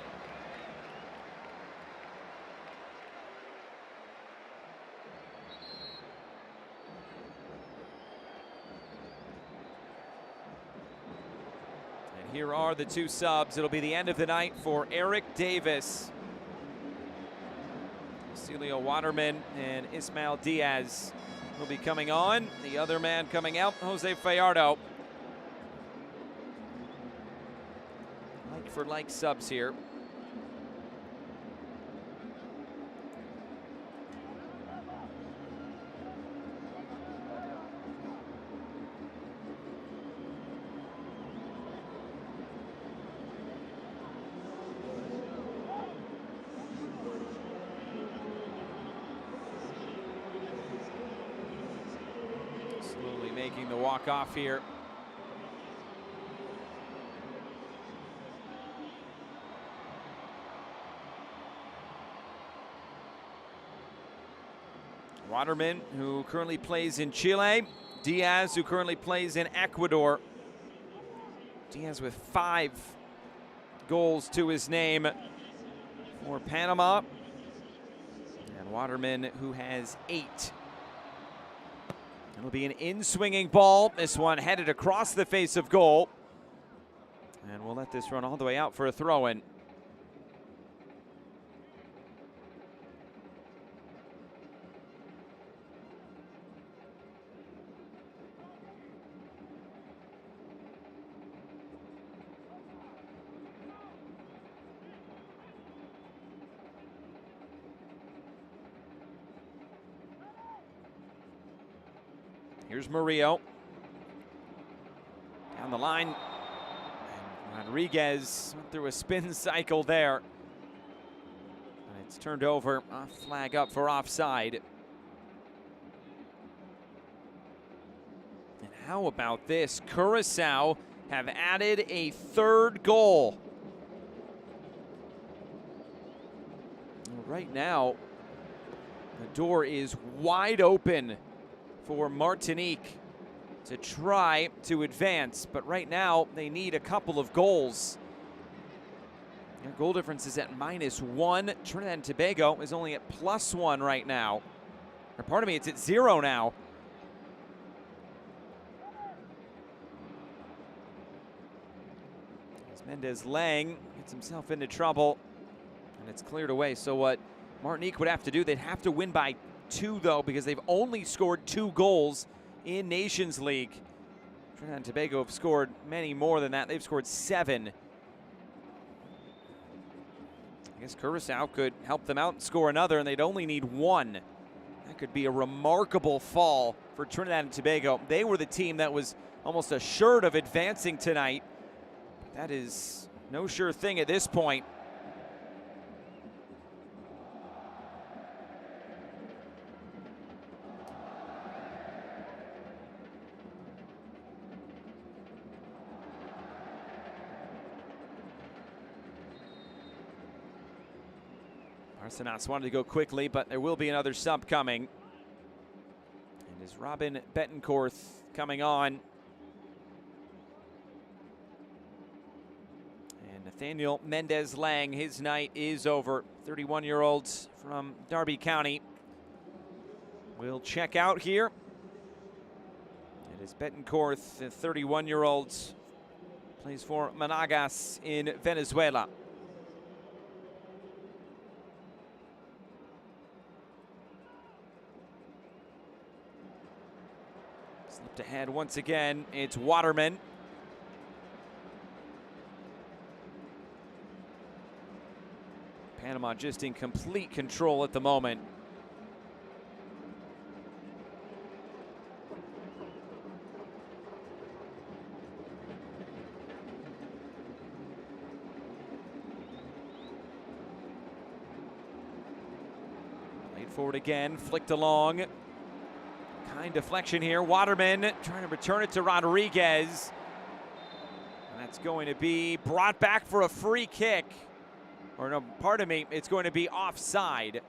Here are the 2 subs. It'll be the end of the night for Eric Davis. Cecilio Waterman and Ismael Diaz will be coming on. The other man coming out, Jose Fallardo. Like for like subs here. Slowly making the walk off here. Waterman, who currently plays in Chile. Diaz, who currently plays in Ecuador. Diaz with 5 goals to his name for Panama. And Waterman, who has 8. It'll be an in-swinging ball. This one headed across the face of goal. And we'll let this run all the way out for a throw-in. Here's Murillo. Down the line. And Rodriguez went through a spin cycle there. And it's turned over. A flag up for offside. And how about this? Curacao have added a third goal. Right now, the door is wide open for Martinique to try to advance, but right now they need a couple of goals. Their goal difference is at -1. Trinidad and Tobago is only at +1 right now. Or pardon me, it's at 0 now. As Mendez Lang gets himself into trouble, and it's cleared away. So what Martinique would have to do, they'd have to win by 2 though, because they've only scored 2 goals in Nations League. Trinidad and Tobago have scored many more than that. They've scored 7. I guess Curacao could help them out and score another, and they'd only need 1. That could be a remarkable fall for Trinidad and Tobago. They were the team that was almost assured of advancing tonight. That is no sure thing at this point. Arsenault wanted to go quickly, but there will be another sub coming. And is Robin Betancourt coming on. And Nathaniel Mendez Lang, his night is over. 31-year-old from Derby County will check out here. It is Betancourt, the 31-year-old, plays for Monagas in Venezuela. Slipped ahead once again, it's Waterman. Panama just in complete control at the moment. Played forward again, flicked along. Kind deflection here. Waterman trying to return it to Rodriguez. And that's going to be brought back for a free kick. Or no, pardon me, it's going to be offside.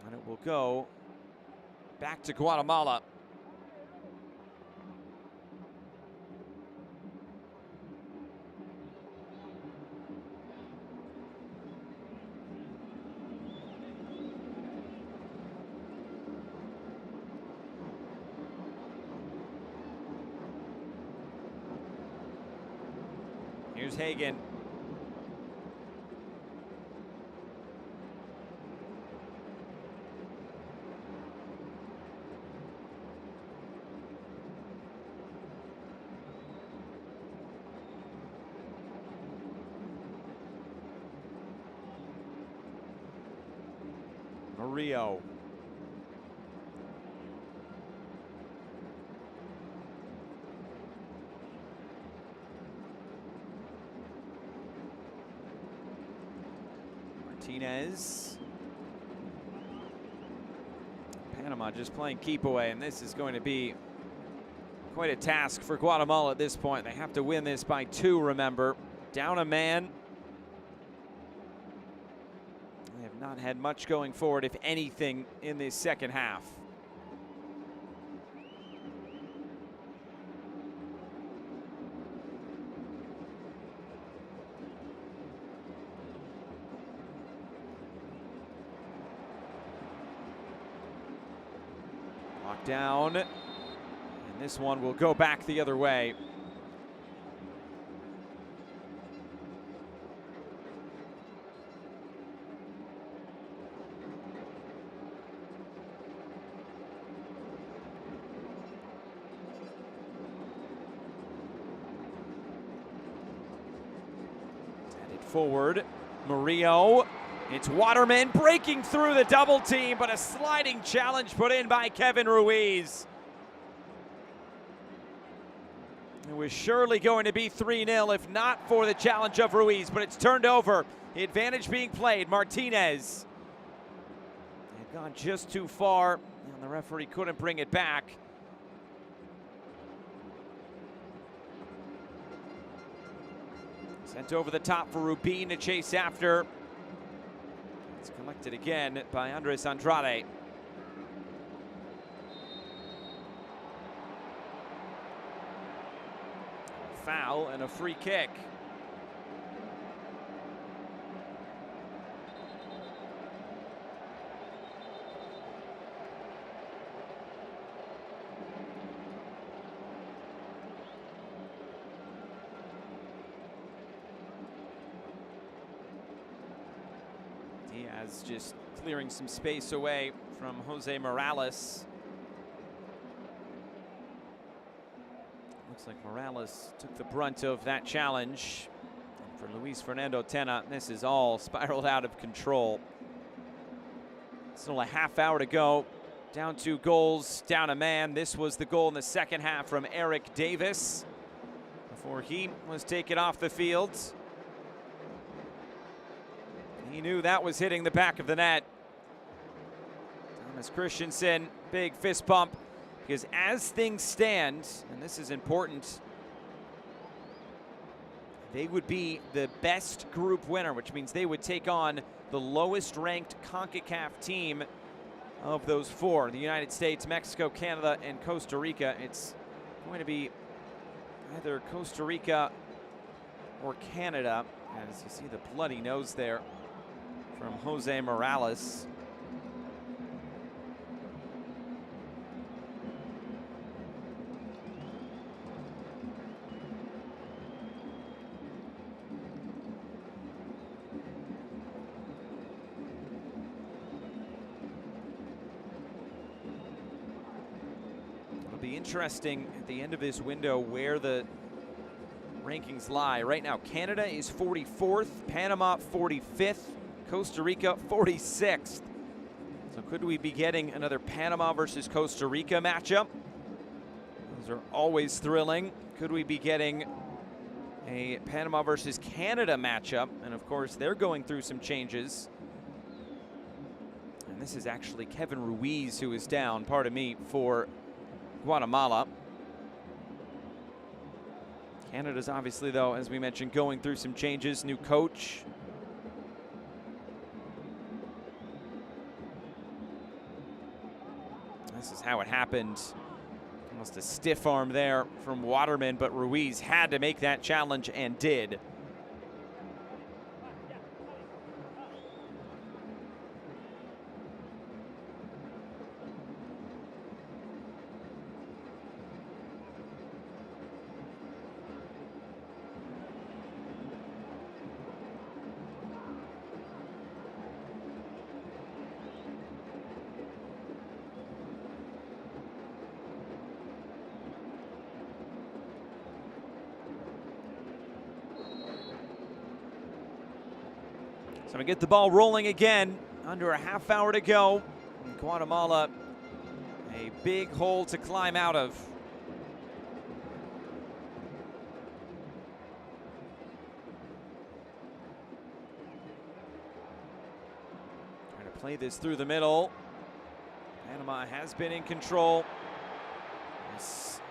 And it will go back to Guatemala. Here's Hagen. Murillo. Martinez. Panama just playing keep away, and this is going to be quite a task for Guatemala at this point. They have to win this by 2, remember. Down a man. They have not had much going forward, if anything, in this second half. Locked down, and this one will go back the other way. forward. Murillo. It's Waterman breaking through the double team, but a sliding challenge put in by Kevin Ruiz. It was surely going to be 3-0 if not for the challenge of Ruiz, but it's turned over. The advantage being played. Martinez had gone just too far, and the referee couldn't bring it back. Sent over the top for Rubin to chase after. It's collected again by Andres Andrade. Foul and a free kick. Diaz just clearing some space away from Jose Morales. Looks like Morales took the brunt of that challenge. And for Luis Fernando Tena, this is all spiraled out of control. Still a half hour to go. Down 2 goals, down a man. This was the goal in the second half from Eric Davis before he was taken off the field. He knew that was hitting the back of the net. Thomas Christensen, big fist bump. Because as things stand, and this is important, they would be the best group winner, which means they would take on the lowest ranked Concacaf team of those 4. The United States, Mexico, Canada, and Costa Rica. It's going to be either Costa Rica or Canada, as you see the bloody nose there from Jose Morales. It'll be interesting at the end of this window where the rankings lie. Right now, Canada is 44th, Panama 45th, Costa Rica 46th. So could we be getting another Panama versus Costa Rica matchup? Those are always thrilling. Could we be getting a Panama versus Canada matchup? And of course, they're going through some changes. And this is actually Kevin Ruiz who is down, pardon me, for Guatemala. Canada's obviously, though, as we mentioned, going through some changes. New coach. This is how it happened. Almost a stiff arm there from Waterman, but Ruiz had to make that challenge and did. So we get the ball rolling again. Under a half hour to go. And Guatemala, a big hole to climb out of. Trying to play this through the middle. Panama has been in control.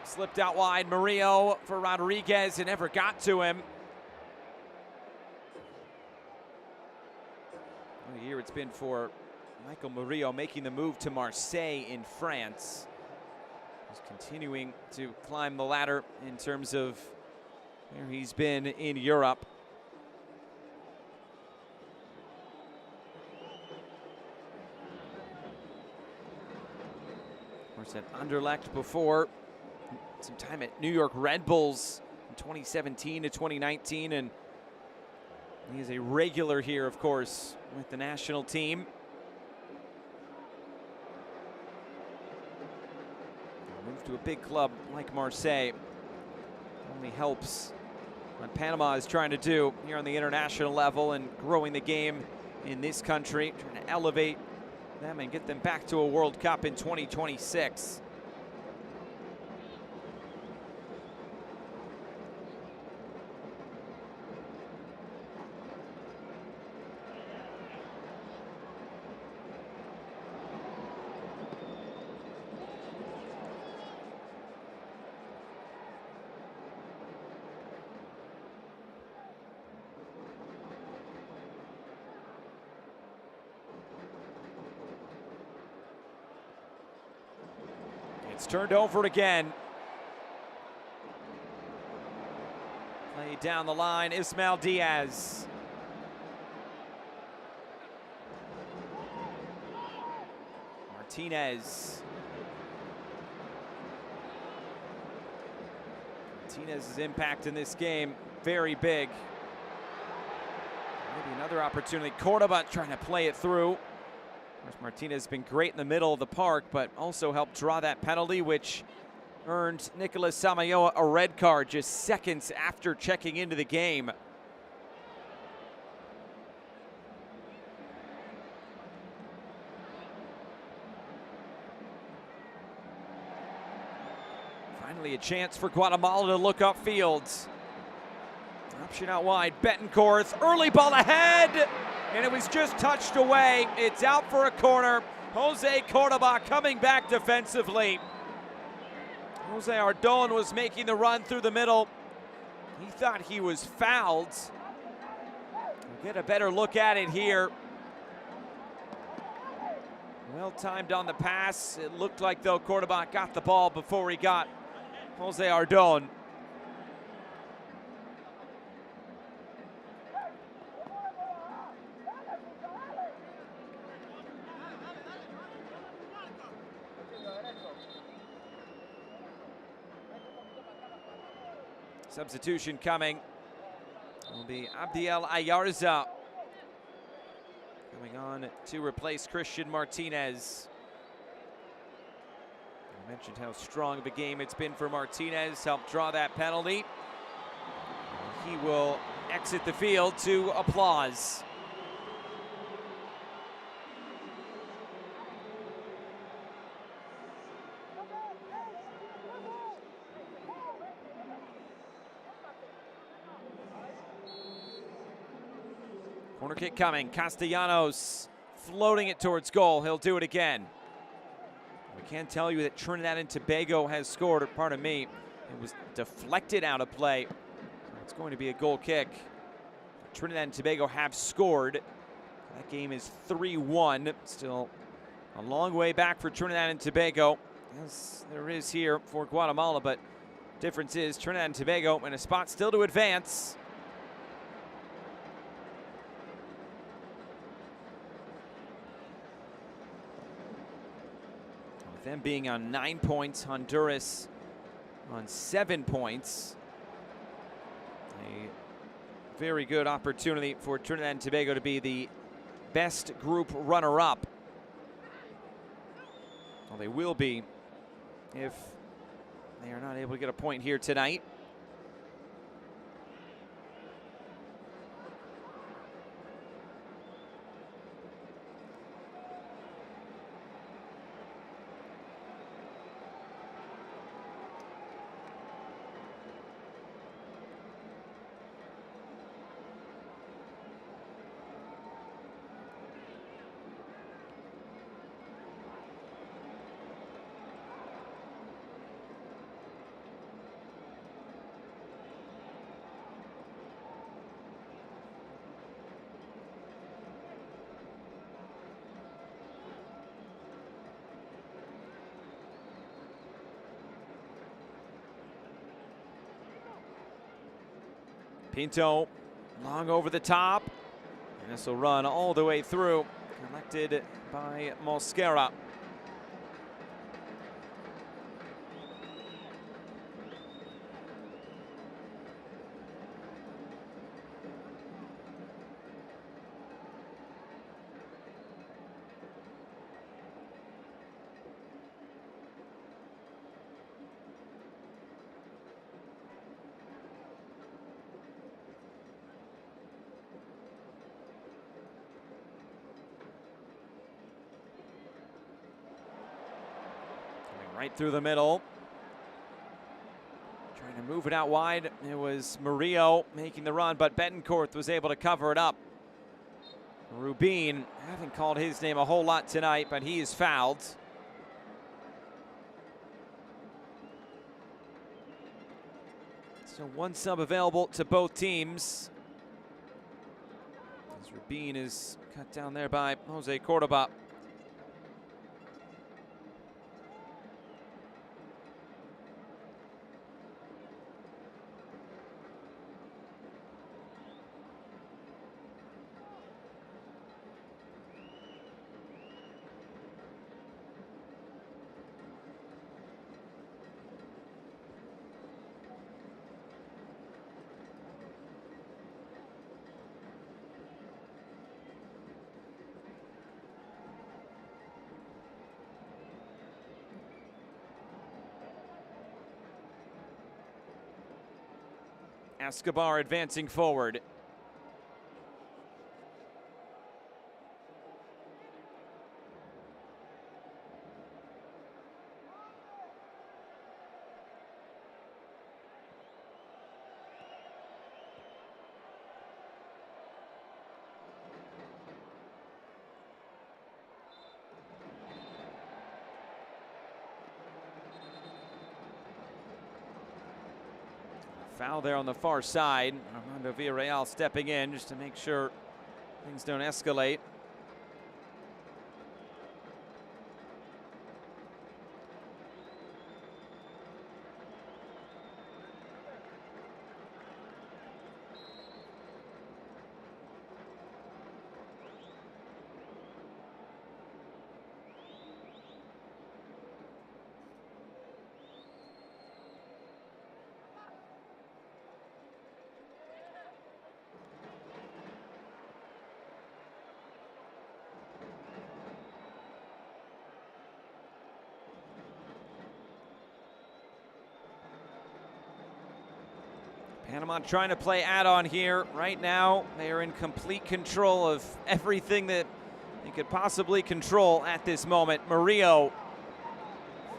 Slipped out wide. Murillo for Rodriguez. It never got to him. What a year it's been for Michael Murillo, making the move to Marseille in France. He's continuing to climb the ladder in terms of where he's been in Europe. Of course, at Anderlecht before, some time at New York Red Bulls in 2017 to 2019, and he is a regular here, of course, with the national team. Move to a big club like Marseille only helps what Panama is trying to do here on the international level and growing the game in this country, trying to elevate them and get them back to a World Cup in 2026. It's turned over again. Play down the line, Ismael Diaz. Martinez. Martinez's impact in this game, very big. Maybe another opportunity. Cordoba trying to play it through. Of course, Martinez has been great in the middle of the park, but also helped draw that penalty, which earned Nicolas Samayoa a red card just seconds after checking into the game. Finally a chance for Guatemala to look upfield. Option out wide, Betancourt, early ball ahead, and it was just touched away. It's out for a corner. Jose Cordoba coming back defensively. Jose Ardon was making the run through the middle. He thought he was fouled. We'll get a better look at it here. Well timed on the pass. It looked like, though, Cordoba got the ball before he got Jose Ardon. Substitution coming. It will be Abdiel Ayarza coming on to replace Christian Martinez. I mentioned how strong of a game it's been for Martinez, helped draw that penalty. He will exit the field to applause. Corner kick coming, Castellanos floating it towards goal. He'll do it again. We can't tell you that Trinidad and Tobago has scored, or pardon me, it was deflected out of play. It's going to be a goal kick. Trinidad and Tobago have scored. That game is 3-1. Still a long way back for Trinidad and Tobago, as there is here for Guatemala, but difference is Trinidad and Tobago in a spot still to advance. Them being on 9 points, Honduras on 7 points. A very good opportunity for Trinidad and Tobago to be the best group runner-up. Well, they will be if they are not able to get a point here tonight. Pinto long over the top, and this will run all the way through, collected by Mosquera. Right through the middle. Trying to move it out wide. It was Murillo making the run, but Betancourt was able to cover it up. Rubin, haven't called his name a whole lot tonight, but he is fouled. So one sub available to both teams. As Rubin is cut down there by Jose Cordoba. Escobar advancing forward. Foul there on the far side. Armando Villarreal stepping in just to make sure things don't escalate. Panama trying to play add-on here. Right now, they are in complete control of everything that they could possibly control at this moment. Murillo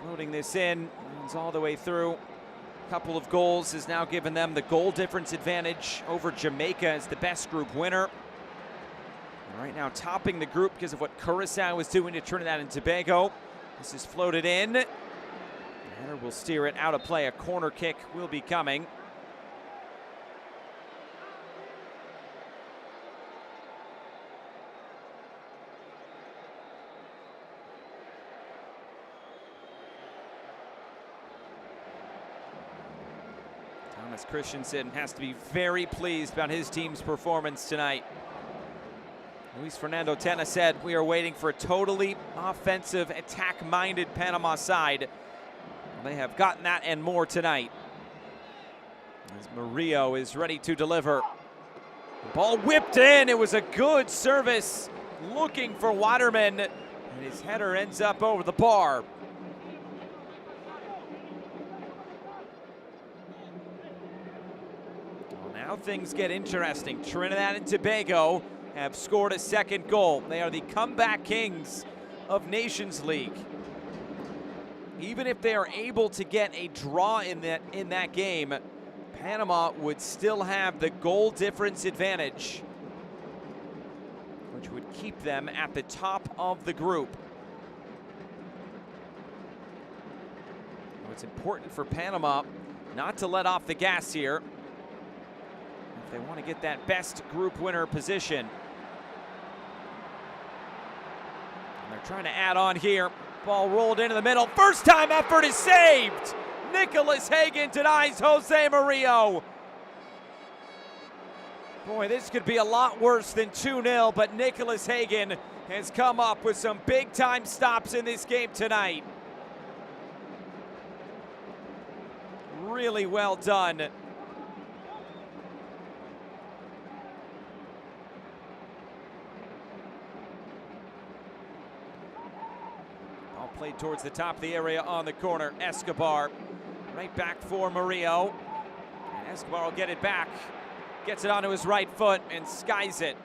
floating this in, runs all the way through. A couple of goals has now given them the goal difference advantage over Jamaica as the best group winner. And right now topping the group because of what Curacao was doing to Trinidad and Tobago. This is floated in. The header will steer it out of play. A corner kick will be coming. Thomas Christensen has to be very pleased about his team's performance tonight. Luis Fernando Tena said, "We are waiting for a totally offensive, attack-minded Panama side." They have gotten that and more tonight. As Murillo is ready to deliver. The ball whipped in. It was a good service looking for Waterman, and his header ends up over the bar. Now things get interesting. Trinidad and Tobago have scored a second goal. They are the comeback kings of Nations League. Even if they are able to get a draw in that game, Panama would still have the goal difference advantage, which would keep them at the top of the group. It's important for Panama not to let off the gas here if they want to get that best group winner position. And they're trying to add on here. Ball rolled into the middle. First time effort is saved. Nicholas Hagan denies Jose Murillo. Boy, this could be a lot worse than 2-0, but Nicholas Hagan has come up with some big time stops in this game tonight. Really well done. Ball played towards the top of the area on the corner. Escobar right back for Murillo. And Escobar will get it back. Gets it onto his right foot and skies it.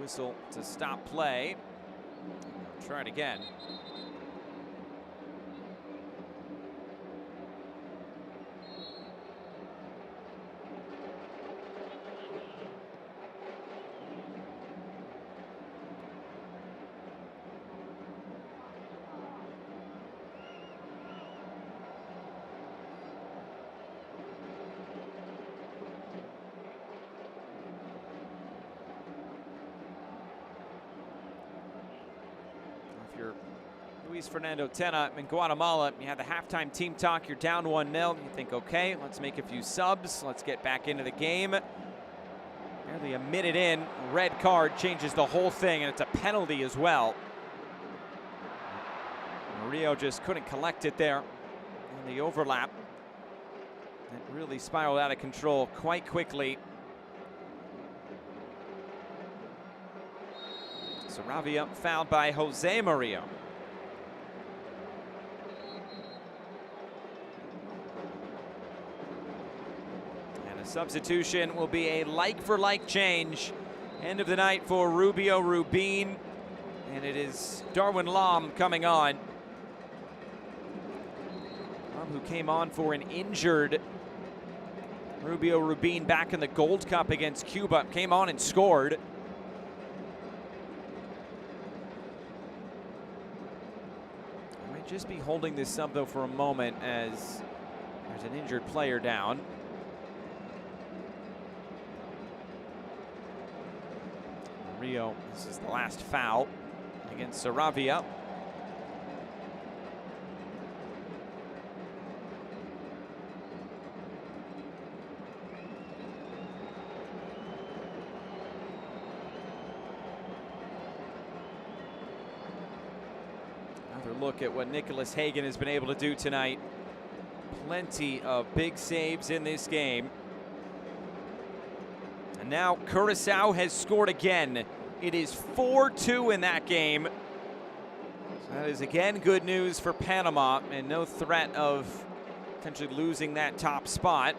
Whistle to stop play. Try it again. If you're Luis Fernando Tena in Guatemala, you have the halftime team talk, you're down 1-0. You think, okay, let's make a few subs. Let's get back into the game. Barely a minute in, red card changes the whole thing, and it's a penalty as well. Murillo just couldn't collect it there in the overlap. It really spiraled out of control quite quickly. Saravia fouled by Jose Murillo. And a substitution will be a like-for-like change. End of the night for Rubio Rubin. And it is Darwin Lam coming on. Lam, who came on for an injured Rubio Rubin back in the Gold Cup against Cuba. Came on and scored. Just be holding this sub though for a moment as there's an injured player down. Rio, this is the last foul against Saravia. Look at what Nicholas Hagen has been able to do tonight. Plenty of big saves in this game. And now Curacao has scored again. It is 4-2 in that game. So that is again good news for Panama, and no threat of potentially losing that top spot.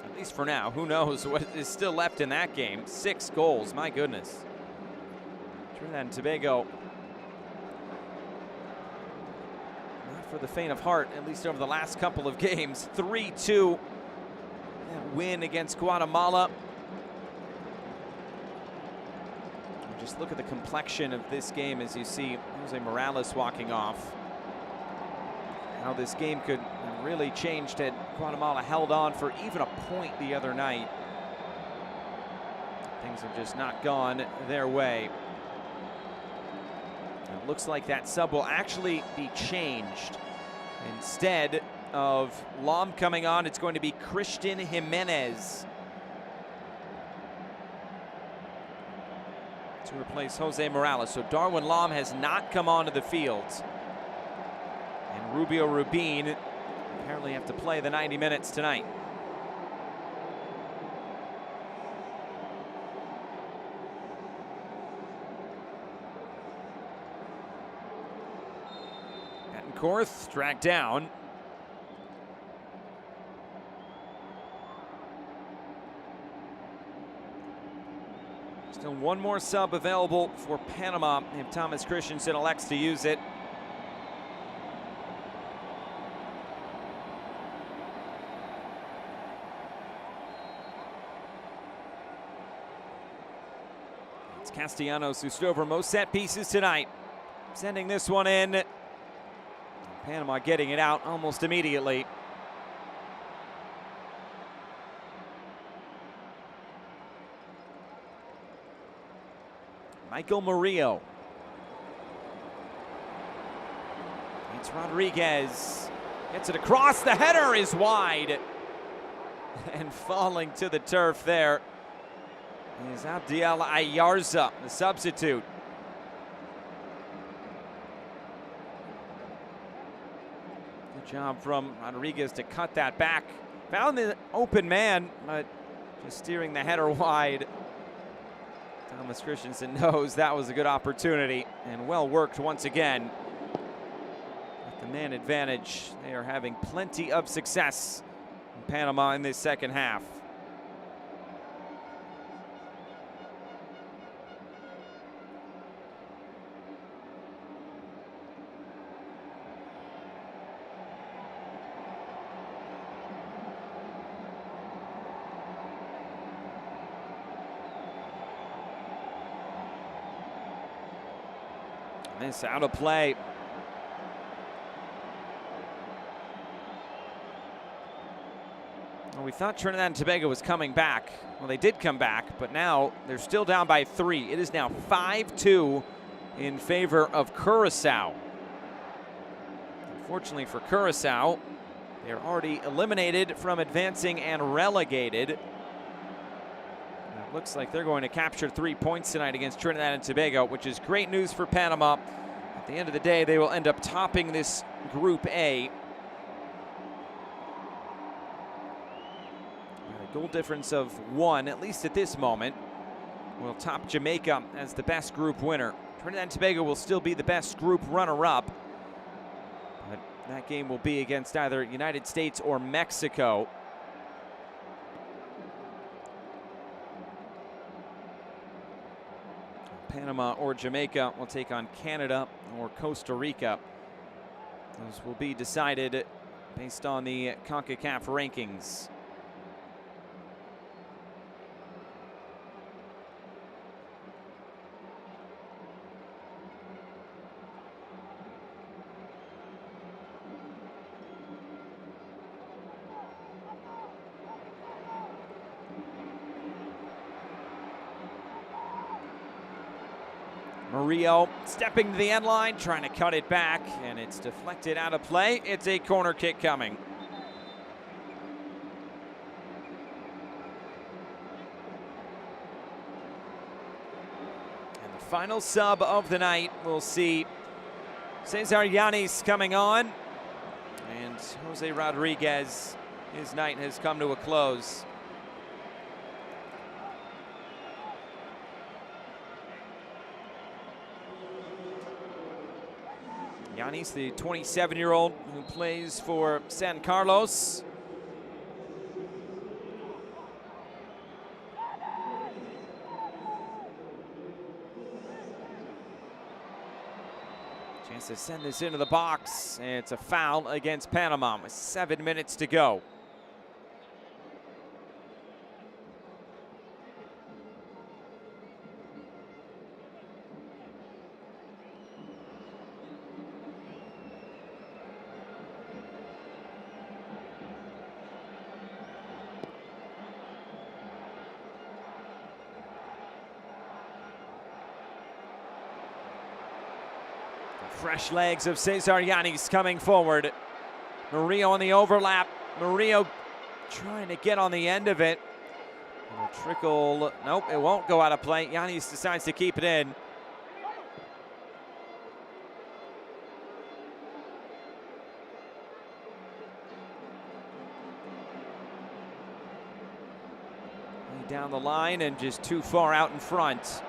At least for now. Who knows what is still left in that game. 6 goals, my goodness. Trinidad and Tobago, for the faint of heart, at least over the last couple of games. 3-2 win against Guatemala. And just look at the complexion of this game as you see Jose Morales walking off. How this game could really change had Guatemala held on for even a point the other night. Things have just not gone their way. It looks like that sub will actually be changed. Instead of Lam coming on, it's going to be Christian Jimenez to replace Jose Morales. So Darwin Lam has not come onto the field. And Rubio Rubin apparently have to play the 90 minutes tonight. Korth dragged down. Still one more sub available for Panama if Thomas Christensen elects to use it. It's Castellanos who stood over most set pieces tonight, sending this one in. Panama getting it out almost immediately. Michael Murillo. It's Rodriguez. Gets it across. The header is wide. And falling to the turf there is Abdiel Ayarza, the substitute. Job from Rodriguez to cut that back. Found the open man, but just steering the header wide. Thomas Christensen knows that was a good opportunity and well worked once again. With the man advantage, they are having plenty of success in Panama in this second half. This out of play. Well, we thought Trinidad and Tobago was coming back. Well, they did come back, but now they're still down by 3. It is now 5-2 in favor of Curacao. Unfortunately for Curacao, they're already eliminated from advancing and relegated. It looks like they're going to capture 3 points tonight against Trinidad and Tobago, which is great news for Panama. At the end of the day, they will end up topping this Group A. A goal difference of 1, at least at this moment, will top Jamaica as the best group winner. Trinidad and Tobago will still be the best group runner-up, but that game will be against either United States or Mexico. Panama or Jamaica will take on Canada or Costa Rica. Those will be decided based on the Concacaf rankings. Murillo stepping to the end line, trying to cut it back, and it's deflected out of play. It's a corner kick coming. And the final sub of the night, we'll see Cesar Yanis coming on, and Jose Rodriguez, his night has come to a close. Yanis, the 27-year-old who plays for San Carlos. Chance to send this into the box. And it's a foul against Panama with 7 minutes to go. Fresh legs of Cesar Yanis coming forward. Murillo on the overlap. Murillo trying to get on the end of it. It'll trickle. Nope, it won't go out of play. Yanis decides to keep it in. Down the line and just too far out in front.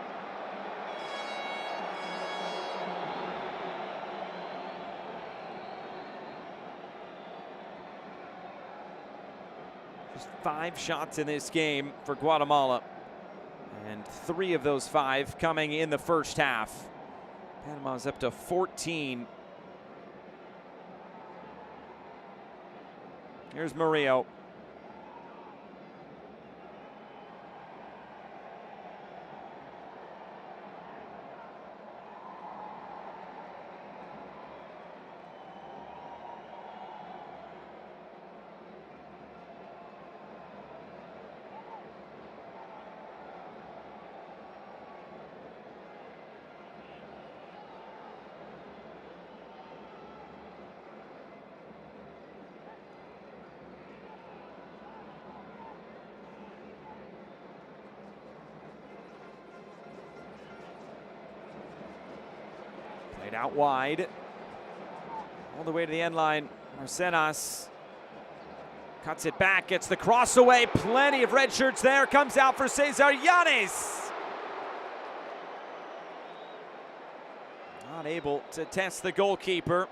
Just 5 shots in this game for Guatemala, and 3 of those 5 coming in the first half. Panama's up to 14. Here's Murillo. Played out wide, all the way to the end line. Marcenas cuts it back, gets the cross away. Plenty of red shirts there. Comes out for Cesar Yanis. Not able to test the goalkeeper.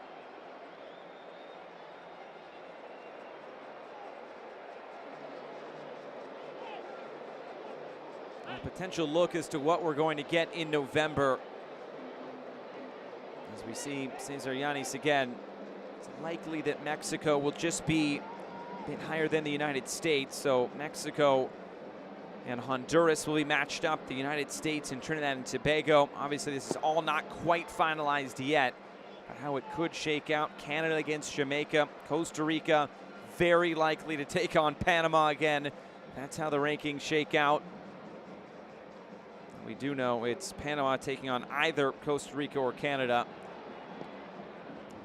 A potential look as to what we're going to get in November. As we see Cesar Yanis again, it's likely that Mexico will just be a bit higher than the United States. So Mexico and Honduras will be matched up. The United States and Trinidad and Tobago. Obviously, this is all not quite finalized yet, but how it could shake out. Canada against Jamaica. Costa Rica very likely to take on Panama again. That's how the rankings shake out. We do know it's Panama taking on either Costa Rica or Canada.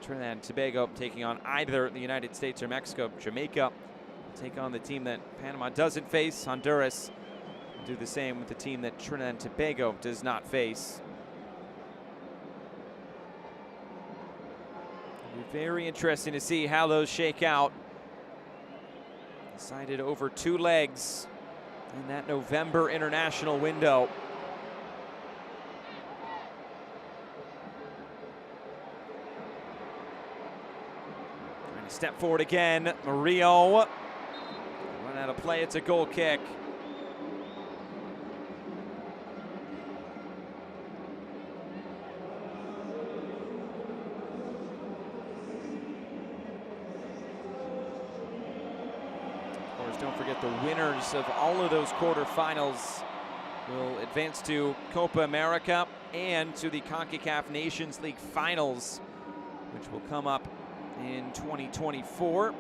Trinidad and Tobago taking on either the United States or Mexico. Jamaica take on the team that Panama doesn't face. Honduras will do the same with the team that Trinidad and Tobago does not face. It'll be very interesting to see how those shake out. Decided over 2 legs in that November international window. Trying to step forward again. Murillo. Run out of play. It's a goal kick. Don't forget the winners of all of those quarterfinals will advance to Copa America and to the Concacaf Nations League finals, which will come up in 2024.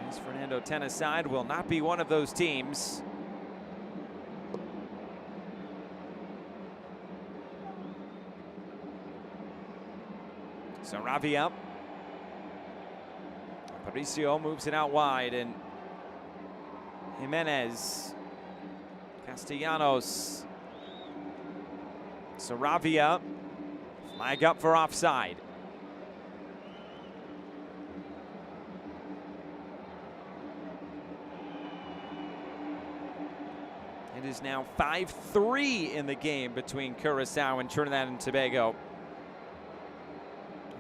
As Fernando Tena's side will not be one of those teams. Saravia. Aparicio moves it out wide, and Jimenez, Castellanos, Saravia, flag up for offside. It is now 5-3 in the game between Curacao and Trinidad and Tobago.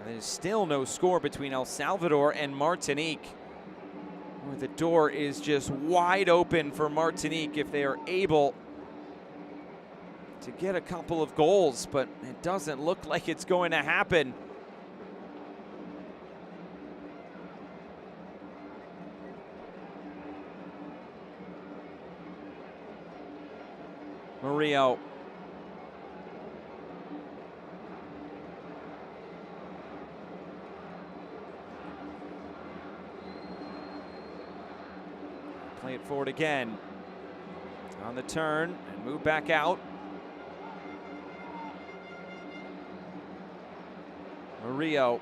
There's still no score between El Salvador and Martinique, where the door is just wide open for Martinique if they are able to get a couple of goals, but it doesn't look like it's going to happen. Murillo. Play it forward again. On the turn and move back out. Murillo.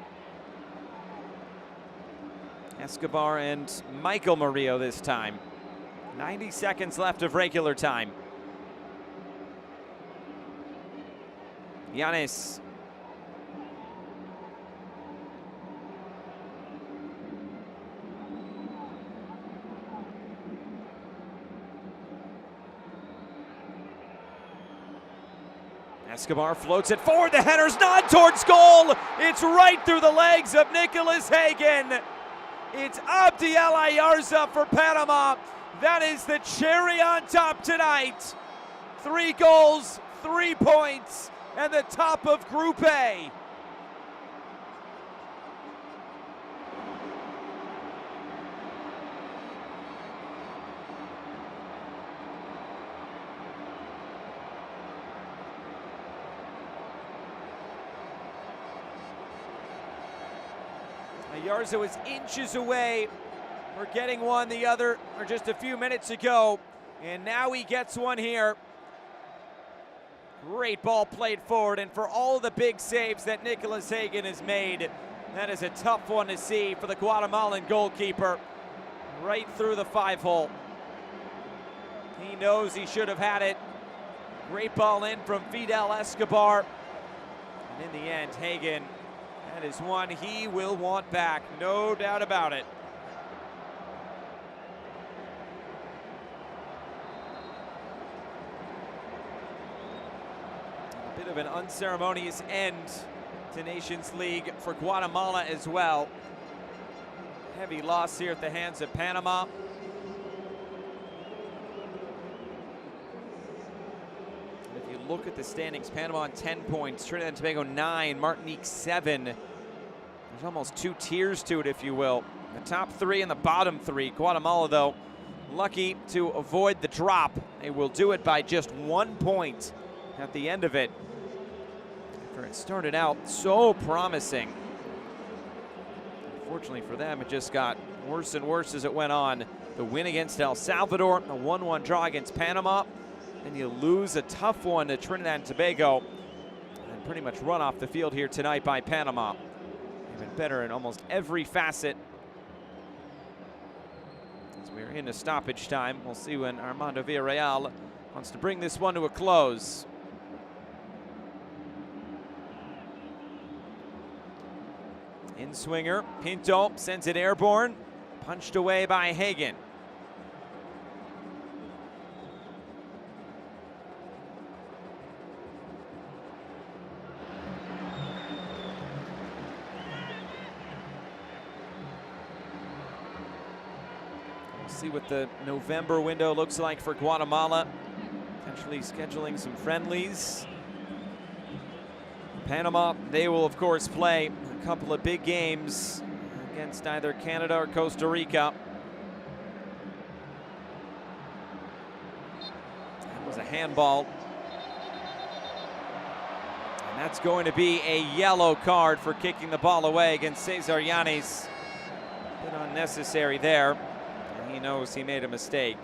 Escobar and Michael Murillo this time. 90 seconds left of regular time. Yanis. Escobar floats it forward. The header's not towards goal. It's right through the legs of Nicholas Hagen. It's Abdiel Ayarza for Panama. That is the cherry on top tonight. 3 goals, 3 points, and the top of Group A. Ayarza was inches away for getting one the other, or just a few minutes ago, and now he gets one here. Great ball played forward, and for all the big saves that Nicholas Hagen has made, that is a tough one to see for the Guatemalan goalkeeper. Right through the 5-hole. He knows he should have had it. Great ball in from Fidel Escobar. And in the end, Hagen, that is one he will want back, no doubt about it. A bit of an unceremonious end to Nations League for Guatemala as well. Heavy loss here at the hands of Panama. If you look at the standings, Panama on 10 points, Trinidad and Tobago 9, Martinique 7. There's almost 2 tiers to it, if you will. The top 3 and the bottom 3. Guatemala, though, lucky to avoid the drop. They will do it by just 1 point at the end of it. After it started out so promising. Unfortunately for them, it just got worse and worse as it went on. The win against El Salvador, a 1-1 draw against Panama, and you lose a tough one to Trinidad and Tobago, and pretty much run off the field here tonight by Panama. Even better in almost every facet. As we're into stoppage time, we'll see when Armando Villarreal wants to bring this one to a close. In swinger, Pinto sends it airborne, punched away by Hagen. We'll see what the November window looks like for Guatemala. Potentially scheduling some friendlies. Panama, they will of course play a couple of big games against either Canada or Costa Rica. That was a handball. And that's going to be a yellow card for kicking the ball away against Cesar Yanis. A bit unnecessary there, and he knows he made a mistake.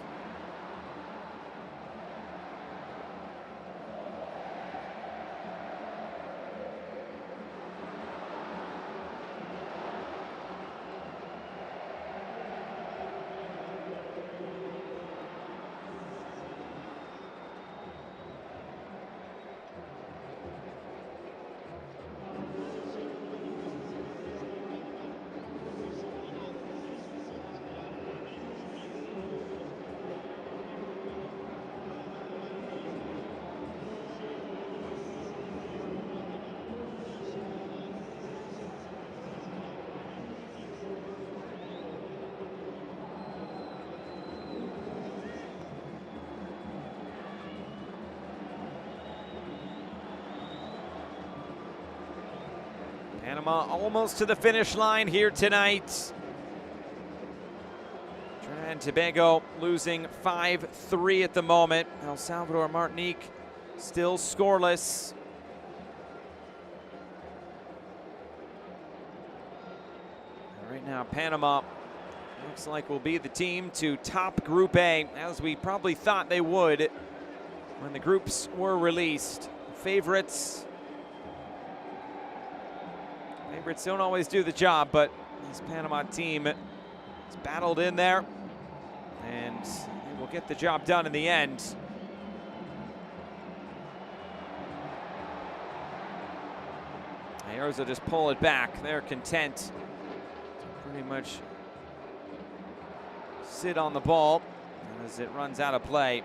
Panama almost to the finish line here tonight. Trinidad and Tobago losing 5-3 at the moment. El Salvador, Martinique still scoreless. Right now, Panama looks like will be the team to top Group A, as we probably thought they would when the groups were released. Favorites don't always do the job, but this Panama team has battled in there, and they will get the job done in the end. Ayers will just pull it back. They're content to pretty much sit on the ball as it runs out of play.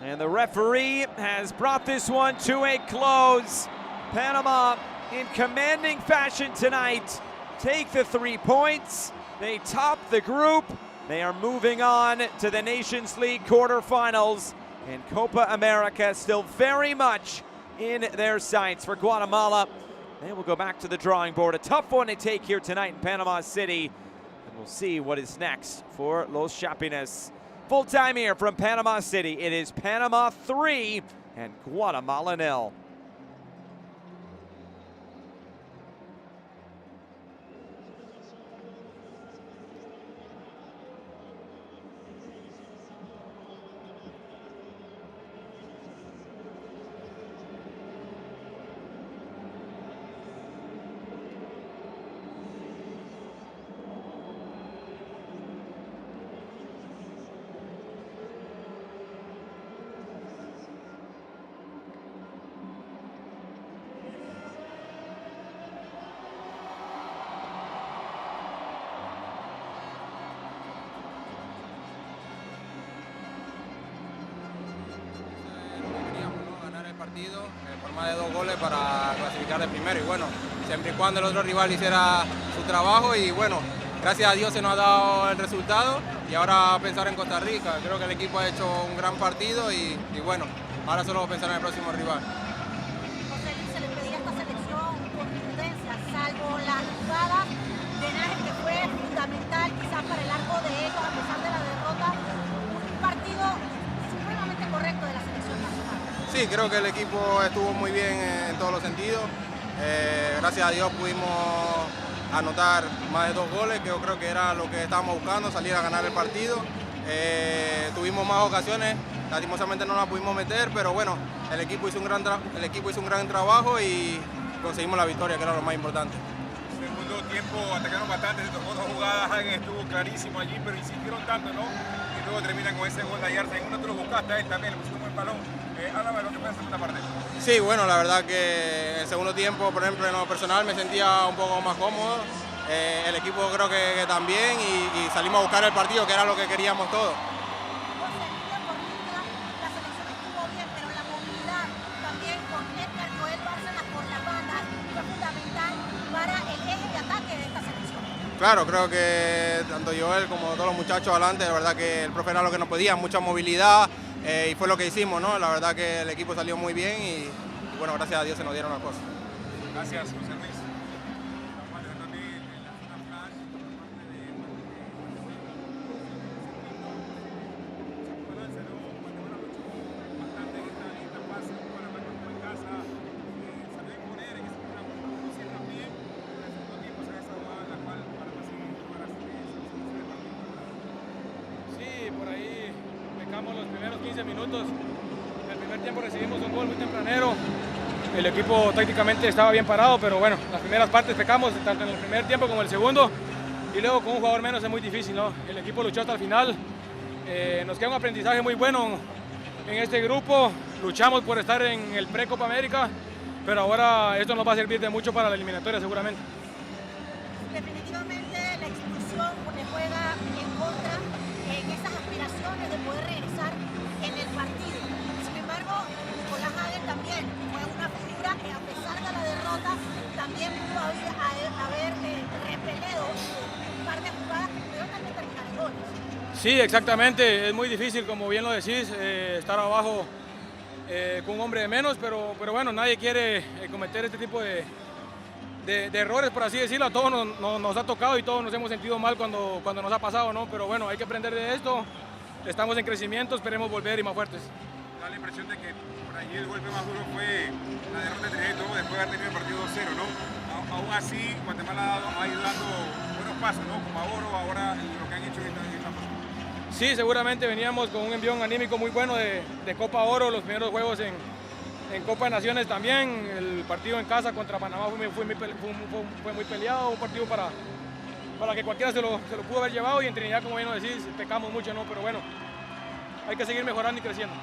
And the referee has brought this one to a close. Panama, in commanding fashion tonight, take the 3 points. They top the group. They are moving on to the Nations League quarterfinals. And Copa America still very much in their sights for Guatemala. They will go back to the drawing board. A tough one to take here tonight in Panama City. And we'll see what is next for Los Chapines. Full time here from Panama City. It is Panama 3 and Guatemala 0. En forma de 2 goles para clasificar de primero, y bueno, siempre y cuando el otro rival hiciera su trabajo y bueno, gracias a Dios se nos ha dado el resultado y ahora pensar en Costa Rica. Creo que el equipo ha hecho un gran partido y bueno, ahora solo pensar en el próximo rival. José Luis, se le pedía a esta selección contundencia, salvo la jugada de Nájera que fue fundamental quizás para el arco de ellos a pesar de la derrota, un partido supremamente correcto de la selección nacional. Sí, creo que el equipo estuvo muy bien en todos los sentidos. Gracias a Dios pudimos anotar más de 2 goles, que yo creo que era lo que estábamos buscando, salir a ganar el partido. Tuvimos más ocasiones, lastimosamente no las pudimos meter, pero bueno, el equipo hizo un gran trabajo y conseguimos la victoria, que era lo más importante. Segundo tiempo atacaron bastante, se tocó 2 jugadas, Hagen estuvo clarísimo allí, pero insistieron tanto, ¿no? Y luego terminan con ese gol de Ayarza. En uno tú lo buscaste a él también, le pusieron un buen balón. Háblame de lo que fue en la segunda parte. Sí, bueno, la verdad que en el segundo tiempo, por ejemplo, en lo personal me sentía un poco más cómodo. El equipo creo que también y salimos a buscar el partido, que era lo que queríamos todos. La selección estuvo bien, pero la movilidad también con Edgar Joel Bárcenas por las bandas fue fundamental para el eje de ataque de esta selección. Claro, creo que tanto Joel como todos los muchachos adelante, la verdad que el profe era lo que nos pedía, mucha movilidad y fue lo que hicimos, ¿no? La verdad que el equipo salió muy bien y bueno, gracias a Dios se nos dieron las cosas. Gracias, José Luis. Los primeros 15 minutos, en el primer tiempo recibimos un gol muy tempranero, el equipo tácticamente estaba bien parado, pero bueno, las primeras partes pecamos, tanto en el primer tiempo como en el segundo, y luego con un jugador menos es muy difícil, ¿no? El equipo luchó hasta el final, nos queda un aprendizaje muy bueno en este grupo, luchamos por estar en el pre-Copa América, pero ahora esto nos va a servir de mucho para la eliminatoria seguramente. Definitivamente la expulsión le juega en contra en esas aspiraciones de poder regresar en el partido. Sin embargo, Nicolás Hagen también fue una figura que a pesar de la derrota también pudo haber repelido un par de jugadas que pudieron también terminar en goles. Sí, exactamente, es muy difícil, como bien lo decís, estar abajo con un hombre de menos, pero bueno, nadie quiere cometer este tipo de errores, por así decirlo. A todos nos ha tocado y todos nos hemos sentido mal cuando nos ha pasado, ¿no? Pero bueno, hay que aprender de esto, estamos en crecimiento, esperemos volver y más fuertes. Da la impresión de que por allí el golpe más duro fue la derrota de Trinidad y Tobago después de haber tenido el partido 2-0, ¿no? Aún así, Guatemala ha ido dando buenos pasos, ¿no? Como ahora lo que han hecho en esta fase. Sí, seguramente veníamos con un envión anímico muy bueno de Copa Oro, los primeros juegos en Copa de Naciones también, el partido en casa contra Panamá fue muy peleado, un partido para que cualquiera se lo pudo haber llevado, y en Trinidad, como bien lo decís, pecamos mucho, ¿no? Pero bueno, hay que seguir mejorando y creciendo.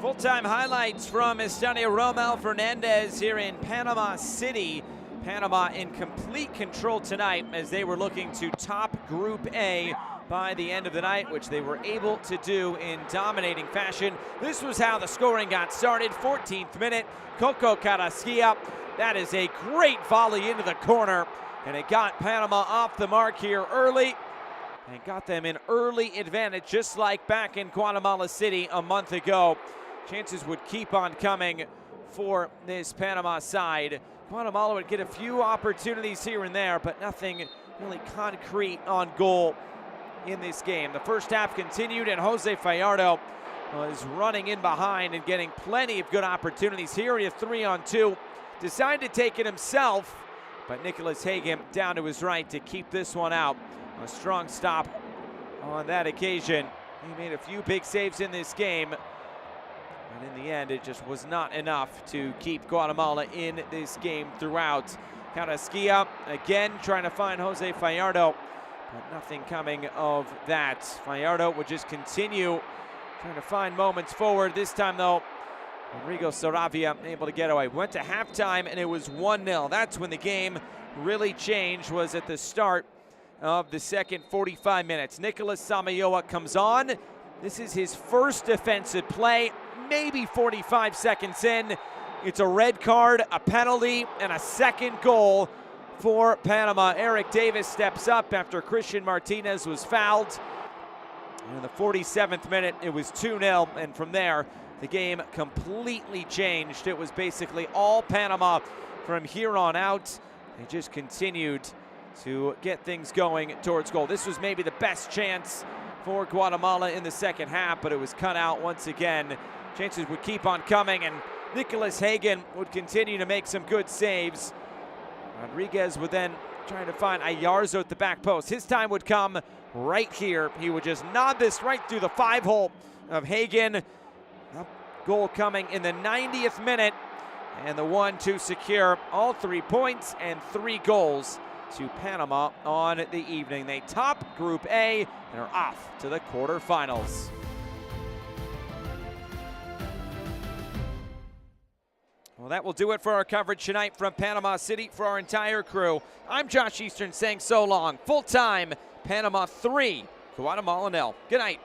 Full-time highlights from Estadio Rommel Fernández here in Panama City. Panama in complete control tonight as they were looking to top Group A by the end of the night, which they were able to do in dominating fashion. This was how the scoring got started. 14th minute, Concacaf. That is a great volley into the corner, and it got Panama off the mark here early and got them an early advantage, just like back in Guatemala City a month ago. Chances would keep on coming for this Panama side. Guatemala would get a few opportunities here and there, but nothing really concrete on goal in this game. The first half continued, and Jose Fajardo was running in behind and getting plenty of good opportunities. Here he had 3-on-2, decided to take it himself, but Nicholas Hagen down to his right to keep this one out. A strong stop on that occasion. He made a few big saves in this game, but in the end, it just was not enough to keep Guatemala in this game throughout. Carrasquilla again trying to find Jose Fajardo, but nothing coming of that. Fajardo would just continue trying to find moments forward. This time, though, Rodrigo Saravia able to get away. Went to halftime, and it was 1-0. That's when the game really changed, was at the start of the second 45 minutes. Nicolas Samayoa comes on. This is his first defensive play, maybe 45 seconds in. It's a red card, a penalty, and a second goal for Panama. Eric Davis steps up after Christian Martinez was fouled. And in the 47th minute, it was 2-0, and from there, the game completely changed. It was basically all Panama from here on out. They just continued to get things going towards goal. This was maybe the best chance for Guatemala in the second half, but it was cut out once again. Chances would keep on coming, and Nicholas Hagen would continue to make some good saves. Rodriguez would then try to find Ayarzo at the back post. His time would come right here. He would just nod this right through the 5-hole of Hagen. Goal coming in the 90th minute, and the one to secure all 3 points and 3 goals to Panama on the evening. They top Group A and are off to the quarterfinals. Well, that will do it for our coverage tonight from Panama City. For our entire crew, I'm Josh Eastern saying so long. Full time, Panama 3, Guatemala 0. Good night.